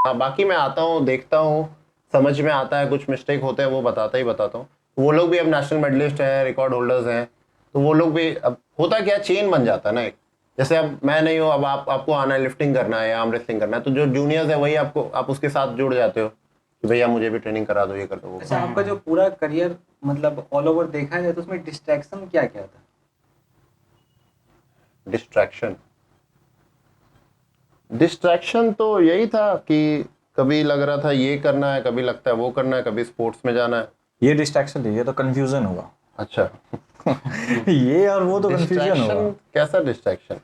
हाँ, बाकी मैं आता हूँ, देखता हूँ, समझ में आता है, कुछ मिस्टेक होते हैं वो बताता हूँ। वो लोग भी अब नेशनल मेडलिस्ट हैं, रिकॉर्ड होल्डर्स हैं, तो वो लोग भी, अब होता क्या, चेन बन जाता है ना एक। जैसे अब मैं नहीं हूँ, अब आपको आना है, लिफ्टिंग करना है या आर्म रेसलिंग करना है, तो जो जूनियर्स है वही आपको, आप उसके साथ जुड़ जाते हो कि भैया मुझे भी ट्रेनिंग करा दो, ये कर दो वो। अच्छा, आपका जो पूरा करियर मतलब ऑल ओवर देखा जाए तो उसमें डिस्ट्रैक्शन क्या क्या था? डिस्ट्रैक्शन तो यही था कि कभी लग रहा था ये करना है, कभी लगता है वो करना है, कभी स्पोर्ट्स में जाना है। ये डिस्ट्रैक्शन थी, ये तो कंफ्यूजन हुआ। अच्छा, ये और वो तो कंफ्यूजन हुआ। डिस्ट्रैक्शन कैसा डिस्ट्रैक्शन?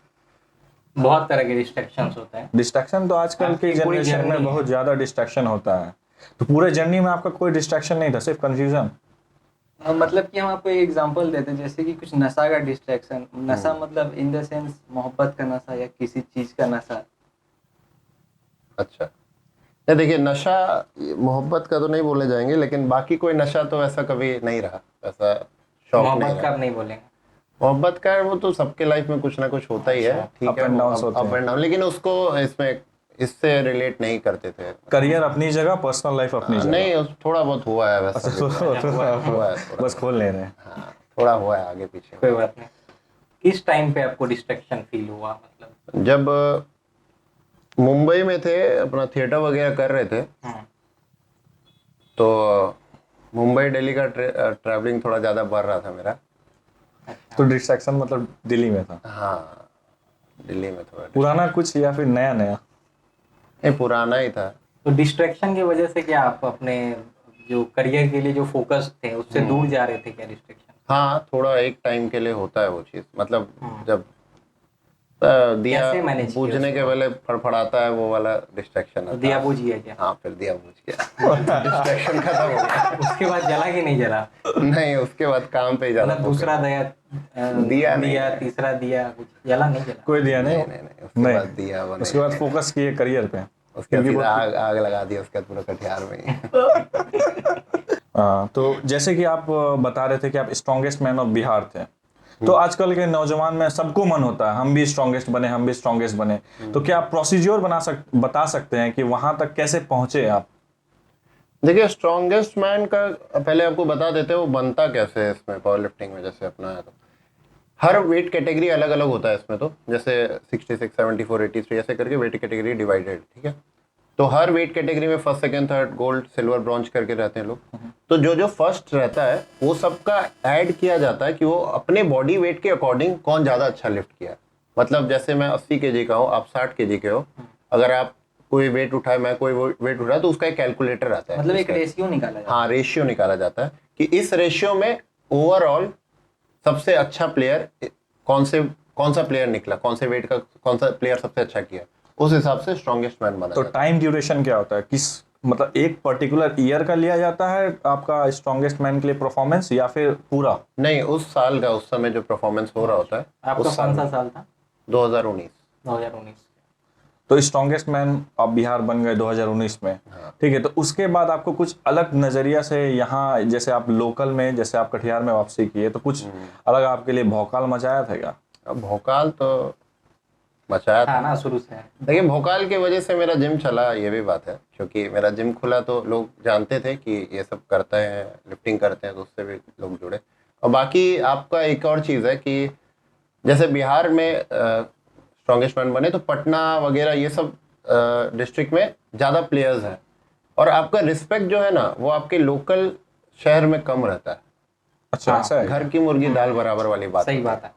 बहुत तरह के डिस्ट्रैक्शंस होते हैं। डिस्ट्रैक्शन तो आजकल की आपकी पूरी जनरेशन journey में है। बहुत ज्यादा डिस्ट्रैक्शन होता है। तो पूरे जर्नी में आपका कोई डिस्ट्रैक्शन नहीं था, सिर्फ कंफ्यूजन। मतलब कि हम आपको एक एग्जांपल देते हैं, जैसे कि कुछ नशा का डिस्ट्रैक्शन, नशा मतलब इन द सेंस मोहब्बत का नशा या किसी चीज का नशा। अच्छा, नहीं देखिए, नशा मोहब्बत का तो नहीं बोले जाएंगे, लेकिन बाकी कोई नशा तो ऐसा कभी नहीं रहा, ऐसा शौक नहीं मोहब्बत का रहा। आप नहीं बोलेंगे? मोहब्बत का वो तो सबके लाइफ में कुछ ना कुछ होता ही है, ठीक Up है, and downs होते अप एंड डाउन, लेकिन उसको इसमें इससे रिलेट नहीं करते थे। करियर अपनी जगह, पर्सनल लाइफ अपनी जगह। नहीं, थोड़ा बहुत हुआ है वैसा भी, हुआ है थोड़ा। बस खोल ले रहे हैं। हाँ, थोड़ा हुआ है आगे पीछे। कोई बात नहीं। किस टाइम पे आपको डिस्ट्रैक्शन फील हुआ, मतलब? जब मुंबई में थे, अपना थिएटर वगैरह कर रहे थे, तो मुंबई दिल्ली का ट्रैवलिंग थोड़ा ज़्यादा बढ़ रहा था मेरा। तो डिस्ट्रैक्शन मतलब दिल्ली में था? हाँ, दिल्ली में थोड़ा। पुराना कुछ या फिर नया नया? नहीं, पुराना ही था। तो डिस्ट्रैक्शन की वजह से क्या आप अपने जो करियर के लिए जो फोकस थे उससे दूर जा रहे थे क्या? डिस्ट्रैक्शन? हाँ, थोड़ा एक टाइम के लिए होता है वो चीज़, मतलब जब दिया कैसे manage किया बूझने के उसको? पहले फड़फड़ाता है, वो वाला डिस्ट्रैक्शन तो दिया बुझ गया क्या? हाँ, फिर दिया बुझ गया, डिस्ट्रैक्शन खत्म हो गया। उसके बाद जला कि नहीं जला? नहीं, उसके बाद काम पे ही ज्यादा मतलब दूसरा दिया नहीं। दिया, तीसरा दिया, कुछ जला नहीं जला? कोई दिया नहीं? नहीं, उसके बाद दिया बने। उसके बाद फोकस किए करियर पे। उसके बाद सीधा आग लगा दिया उसके बाद पूरा कटिहार में ही। हाँ, तो जैसे कि आप बता रहे थे कि आप स्ट्रॉन्गेस्ट मैन ऑफ बिहार थे, तो आजकल के नौजवान में सबको मन होता है हम भी स्ट्रॉन्गेस्ट बने, हम भी स्ट्रॉन्गेस्ट बने। तो क्या आप प्रोसीजर बता सकते हैं कि वहां तक कैसे पहुंचे आप? देखिए, स्ट्रॉन्गेस्ट मैन का पहले आपको बता देते हैं वो बनता कैसे है इसमें, पावर लिफ्टिंग में जैसे अपना है, तो हर वेट कैटेगरी अलग अलग होता है इसमें, तो जैसे 66, 74, 83 ऐसे करके वेट कैटेगरी डिवाइडेड, ठीक है। तो हर वेट कैटेगरी में first, second, third, gold, silver, bronze करके रहते हैं लोग। तो जो जो फर्स्ट रहता है वो सबका ऐड किया जाता है कि वो अपने बॉडी वेट के अकॉर्डिंग कौन ज़्यादा अच्छा लिफ्ट किया। मतलब जैसे मैं 80 kg का हूँ, आप 60 kg के हो, अगर आप कोई वेट उठाए, मैं कोई वेट उठाया, तो उसका एक कैलकुलेटर आता है, मतलब एक रेशियो निकाला जाता है। हाँ, रेशियो निकाला जाता है कि इस रेशियो में ओवरऑल सबसे अच्छा प्लेयर कौन सा प्लेयर निकला, कौन से वेट का कौन सा प्लेयर सबसे अच्छा किया, उस हिसाब से स्ट्रॉन्गेस्ट मैन बना तो जाता है। टाइम ड्यूरेशन क्या होता है? किस मतलब एक पर्टिकुलर ईयर का लिया जाता है आपका स्ट्रॉन्गेस्ट मैन के लिए परफॉर्मेंस, या फिर पूरा? नहीं, उस साल का, उस समय जो परफॉर्मेंस हो रहा होता है। आपका उस कौन सा साल था? 2019। 2019। तो स्ट्रॉन्गेस्ट मैन आप बिहार बन गए 2019 में, ठीक है। तो उसके बाद आपको कुछ अलग नजरिया से यहाँ, जैसे आप लोकल में, जैसे आप कटिहार में वापसी किए, तो कुछ अलग आपके लिए भौकाल मचाया था क्या? अब भोकाल तो मचाया था हाँ ना, शुरू से। देखिए, भोकाल की वजह से मेरा जिम चला, ये भी बात है, क्योंकि मेरा जिम खुला तो लोग जानते थे कि ये सब करते हैं, लिफ्टिंग करते हैं, तो उससे भी लोग जुड़े। और बाकी आपका एक और चीज़ है कि जैसे बिहार में स्ट्रॉन्गेस्ट मैन बने तो पटना वगैरह ये सब डिस्ट्रिक्ट में ज़्यादा प्लेयर्स हैं, और आपका रिस्पेक्ट जो है ना वो आपके लोकल शहर में कम रहता है। अच्छा, ऐसा है? घर की मुर्गी दाल बराबर वाली बात सही होती है। बात है।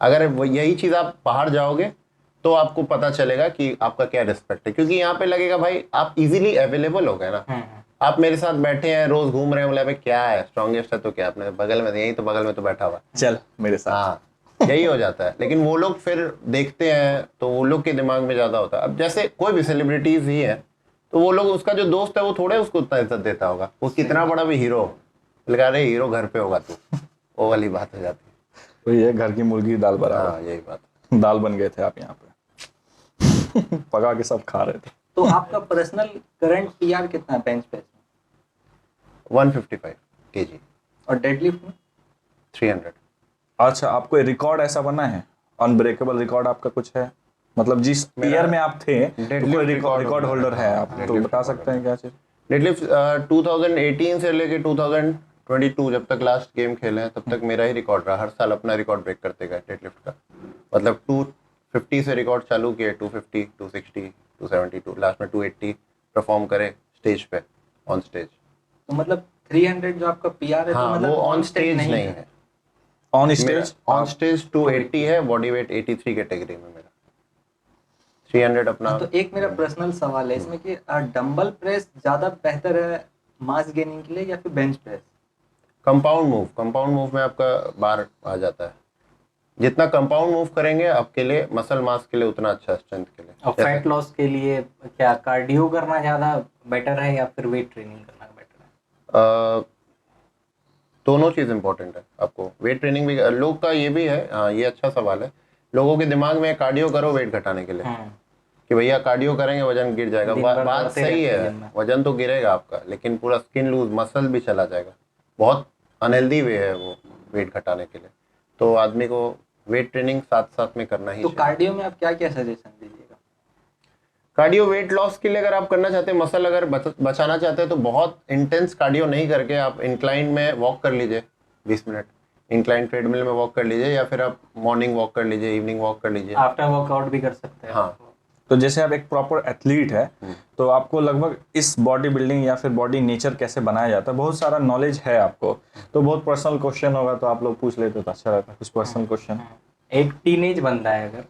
अगर यही चीज़ आप बाहर जाओगे तो आपको पता चलेगा कि आपका क्या रिस्पेक्ट है, क्योंकि यहाँ पे लगेगा भाई आप इजीली अवेलेबल हो गए ना, आप मेरे साथ बैठे हैं, रोज घूम रहे हैं, बोले भाई क्या है, स्ट्रॉन्गेस्ट है तो क्या, अपने बगल में, यही तो बगल में तो बैठा हुआ है, चल मेरे साथ। हाँ, यही हो जाता है। लेकिन वो लोग फिर देखते हैं तो वो लोग के दिमाग में ज्यादा होता है। अब जैसे कोई भी सेलिब्रिटीज ही है तो वो लोग, उसका जो दोस्त है वो थोड़े उसको उतना इज्जत देता होगा, वो कितना बड़ा भी हीरो हो, लगा रहे हीरो घर पे होगा तू, वो वाली बात हो जाती है। तो ये घर की मुर्गी दाल बराबर, हाँ, यही बात। दाल बन गए थे आप यहाँ पे। पका के सब खा रहे थे। तो आपका पर्सनल करंट पीआर कितना है बेंच प्रेस में 155 kg और डेडलिफ्ट में? 300। अच्छा, आपको रिकॉर्ड ऐसा बना है, अनब्रेकेबल रिकॉर्ड आपका कुछ है? मतलब जिस ईयर में आप थे तो कोई रिकॉर्ड होल्डर है आप, तो बता सकते हैं क्या चीज? डेडलिफ्ट 2018 से लेके 2022 जब तक लास्ट गेम खेले हैं तब तक मेरा ही रिकॉर्ड रहा, हर साल अपना रिकॉर्ड ब्रेक करते गए डेडलिफ्ट का। मतलब 250 से रिकॉर्ड चालू किए, 250, 260, 272, लास्ट में 280 परफॉर्म करे स्टेज पे, ऑन स्टेज। तो मतलब 300 जो आपका पीआर है, हाँ, तो मतलब वो ऑन स्टेज नहीं है, ऑन स्टेज? ऑन स्टेज 280 है, बॉडी वेट 83 कैटेगरी में मेरा, 300 अपना। तो एक मेरा पर्सनल सवाल है इसमें कि डंबल प्रेस ज्यादा बेहतर है मास गेनिंग के लिए या फिर बेंच प्रेस? कंपाउंड मूव में आपका बार आ जाता है, जितना कंपाउंड मूव करेंगे आपके लिए, मसल मास के लिए उतना अच्छा, स्ट्रेंथ के लिए। और फैट लॉस के लिए क्या कार्डियो करना ज्यादा बेटर है या फिर वेट ट्रेनिंग करना बेटर है? दोनों चीज़ इंपॉर्टेंट है आपको, वेट ट्रेनिंग भी। लोग का ये भी है, हाँ, ये अच्छा सवाल है, लोगों के दिमाग में कार्डियो करो वेट घटाने के लिए, कि भैया कार्डियो करेंगे वजन गिर जाएगा। बात सही है, वजन तो गिरेगा आपका, लेकिन पूरा स्किन लूज, मसल भी चला जाएगा, बहुत अनहेल्दी वे है वो वेट घटाने के लिए। तो आदमी को वेट ट्रेनिंग साथ साथ में करना ही तो चाहिए। कार्डियो में आप क्या क्या सजेशन दीजिएगा? कार्डियो वेट लॉस के लिए अगर आप करना चाहते हैं, मसल अगर बचाना चाहते हैं, तो बहुत इंटेंस कार्डियो नहीं करके आप इंक्लाइन में वॉक कर लीजिए 20 मिनट, इंक्लाइन ट्रेडमिल में वॉक कर लीजिए, या फिर आप मॉर्निंग वॉक कर लीजिए, इवनिंग वॉक कर लीजिए। आफ्टर वर्कआउट भी कर सकते हैं। हाँ। तो जैसे आप एक प्रॉपर एथलीट है, तो आपको लगभग इस बॉडी बिल्डिंग या फिर बॉडी नेचर कैसे बनाया जाता है बहुत सारा नॉलेज है आपको, तो बहुत पर्सनल क्वेश्चन होगा तो आप लोग पूछ लेते तो अच्छा रहता, कुछ पर्सनल क्वेश्चन। एक टीनेज बंदा है अगर,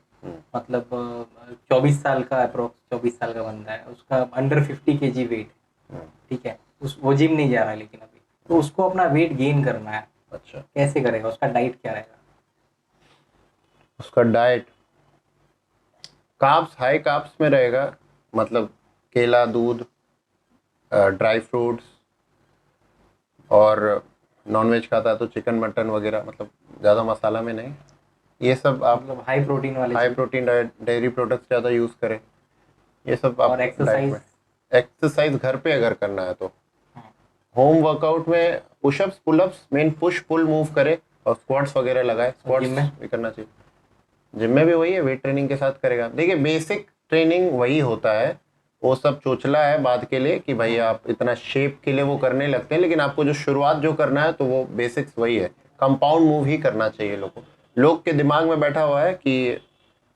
मतलब 24 साल का, अप्रोक्स 24 साल का बंदा है, उसका अंडर 50 kg वेट, ठीक है, वो जिम नहीं जा रहा लेकिन अभी, तो उसको अपना वेट गेन करना है, अच्छा, कैसे करेगा? उसका डाइट क्या रहेगा? उसका डाइट कार्ब्स, हाई कार्ब्स में रहेगा, मतलब केला, दूध, ड्राई फ्रूट्स, और नॉनवेज खाता है तो चिकन मटन वगैरह, मतलब ज़्यादा मसाला में नहीं, ये सब आप मतलब हाई प्रोटीन वाले हाई चीज़। प्रोटीन डेयरी प्रोडक्ट्स ज़्यादा यूज़ करें, ये सब आप और एक्सरसाइज? एक्सरसाइज घर पे अगर करना है तो होम वर्कआउट में pushups, pullups, main push pull move करे, और स्क्वाट्स वगैरह लगाए, स्क्वाट्स जिम में? भी करना चाहिए। जिम में भी वही है, वेट ट्रेनिंग के साथ करेगा। देखिए बेसिक ट्रेनिंग वही होता है, वो सब चोचला है बाद के लिए कि भाई आप इतना शेप के लिए वो करने लगते हैं, लेकिन आपको जो शुरुआत जो करना है तो वो बेसिक्स वही है, कंपाउंड मूव ही करना चाहिए। लोग के दिमाग में बैठा हुआ है कि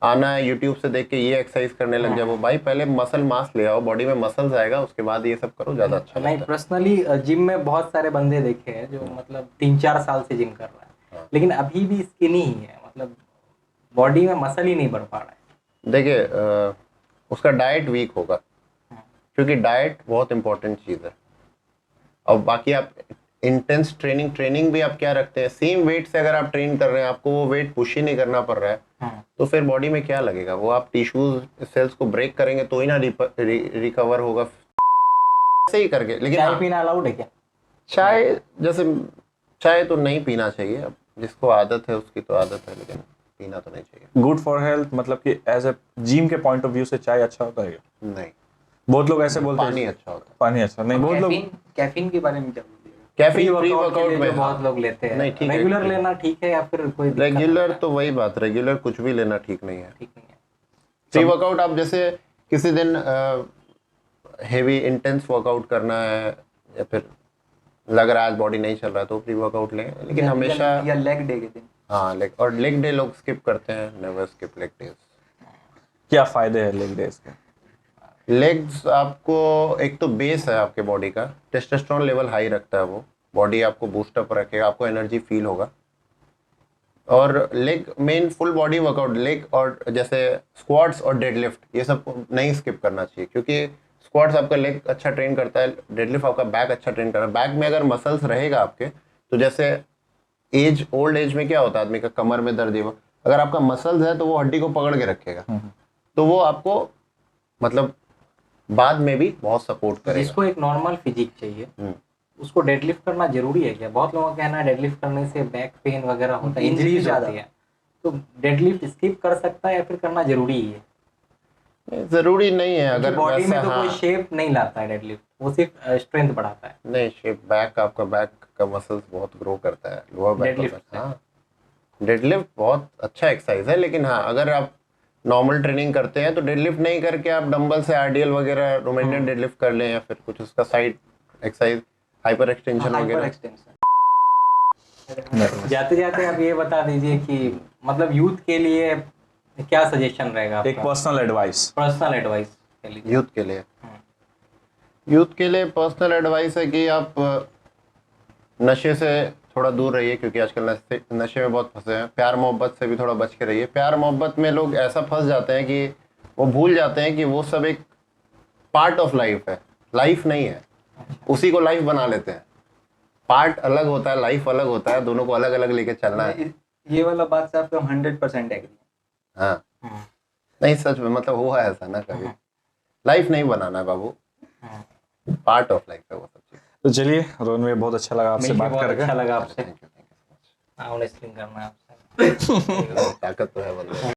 आना है यूट्यूब से देख के ये एक्सरसाइज करने लग जाए, वो भाई पहले मसल मास ले आओ, बॉडी में मसल्स आएगा, उसके बाद ये सब करो, ज्यादा अच्छा नहीं, लगता है। पर्सनली जिम में बहुत सारे बंदे देखे हैं जो मतलब 3-4 साल से जिम कर रहा है, लेकिन अभी भी स्किनी ही है, मतलब बॉडी में मसल ही नहीं बढ़ पा रहा है। देखिए उसका डाइट वीक होगा, क्योंकि डाइट बहुत इंपॉर्टेंट चीज़ है। और बाकी आप इंटेंस ट्रेनिंग भी आप क्या रखते हैं, सेम वेट से अगर आप ट्रेन कर रहे हैं, आपको वो वेट पुश ही नहीं करना पड़ रहा है, तो फिर बॉडी में क्या लगेगा? वो आप टिश्यूज सेल्स को ब्रेक करेंगे तो ही ना रिकवर होगा, ऐसे ही करके। लेकिन चाय हाँ, पीना अलाउड है क्या? चाय तो नहीं पीना चाहिए, अब जिसको आदत है उसकी तो आदत है, लेकिन पीना तो नहीं चाहिए। गुड फॉर हेल्थ, मतलब कि एज ए जिम के पॉइंट ऑफ व्यू से चाय अच्छा होता है क्या? नहीं, बहुत लोग ऐसे बोलते हैं पानी अच्छा होता है। पानी अच्छा नहीं, बहुत लोग कैफीन के बारे में क्या बोलिएगा? कैफीन प्री Pre-workout के वर्कआउट लिए में जो बहुत लोग लेते हैं, नहीं, ठीक है, रेगुलर ठीक है। लेना ठीक है या फिर कोई दिक्कत रेगुलर है? तो वही बात, रेगुलर कुछ भी लेना ठीक नहीं है। ठीक नहीं है। प्री वर्कआउट आप जैसे किसी दिन हेवी इंटेंस वर्कआउट करना है, या फिर लग रहा है आज बॉडी नहीं चल रहा है, तो प्री वर्कआउट लें, लेकिन हमेशा या लेग डे के दिन? हाँ, लेग डे लोग स्किप करते हैं, नेवर स्किप लेग डेज। क्या फायदे हैं लेग डेज के? लेग्स आपको, एक तो बेस है आपके बॉडी का, टेस्टोस्टेरोन लेवल हाई रखता है, वो बॉडी आपको बूस्टअप रखेगा, आपको एनर्जी फील होगा। और leg main full body workout, leg और जैसे स्क्वाट्स और डेडलिफ्ट, ये सब नहीं स्किप करना चाहिए, क्योंकि स्क्वाट्स आपका लेग अच्छा ट्रेन करता है, डेडलिफ्ट आपका बैक अच्छा ट्रेन करता है। बैक में अगर मसल्स रहेगा आपके, तो जैसे ओल्ड एज में क्या होता है, आदमी का कमर में दर्द, ये अगर आपका मसल्स है तो वो हड्डी को पकड़ के रखेगा, तो वो आपको मतलब बाद में भी बहुत सपोर्ट करेगा। जिसको एक नॉर्मल फिजिक चाहिए उसको डेडलिफ्ट करना जरूरी है क्या? बहुत लोगों का कहना है डेडलिफ्ट करने से बैक पेन वगैरह होता है, इंजरीज ज़्यादा होती है, तो डेडलिफ्ट स्किप कर सकता है या फिर करना जरूरी ही है? जरूरी नहीं है, अगर बॉडी में वैसा, तो कोई हाँ, शेप नहीं लाता है डेडलिफ्ट, वो सिर्फ स्ट्रेंथ बढ़ाता है। नहीं, शेप बैक, आपका बैक का मसल्स बहुत ग्रो करता है, लोअर बैक Deadlift का। हाँ, डेडलिफ्ट बहुत अच्छा एक्सरसाइज है, लेकिन हाँ, अगर आप नॉर्मल ट्रेनिंग करते हैं तो डेडलिफ्ट नहीं करके आप डंबल से आरडीएल वगैरह, रोमेनियन डेडलिफ्ट कर लें, या फिर कुछ उसका side exercise, hyper extension hyper वगैरह। एक्सटेंशन। जाते जाते आप ये बता दीजिए कि मतलब यूथ के लिए क्या सजेशन रहेगा एक आपका? Personal advice. पर्सनल एडवाइस के लिए। यूथ के लिए पर्सनल एडवाइस है कि आप नशे से थोड़ा दूर रहिए, क्योंकि आजकल नशे में बहुत फंसे हैं। प्यार मोहब्बत से भी थोड़ा बच के रहिए। प्यार मोहब्बत में लोग ऐसा फंस जाते हैं कि वो भूल जाते हैं कि वो सब एक पार्ट ऑफ लाइफ है, लाइफ नहीं है, उसी को लाइफ बना लेते हैं। पार्ट अलग होता है, लाइफ अलग होता है, दोनों को अलग अलग लेके चलना है। ये वाला बात से आपको 100% एग्री है। हाँ, नहीं सच में, मतलब हुआ है ऐसा ना कभी। लाइफ नहीं बनाना है बाबू, पार्ट ऑफ लाइफ है वो सब चीज। तो चलिए रोहन भाई, बहुत अच्छा लगा आपसे मिलके बात बहुत करके। अच्छा लगा आपसे। Thank you so much. Honestly करना है आपसे। ताकत तो है बंदे में।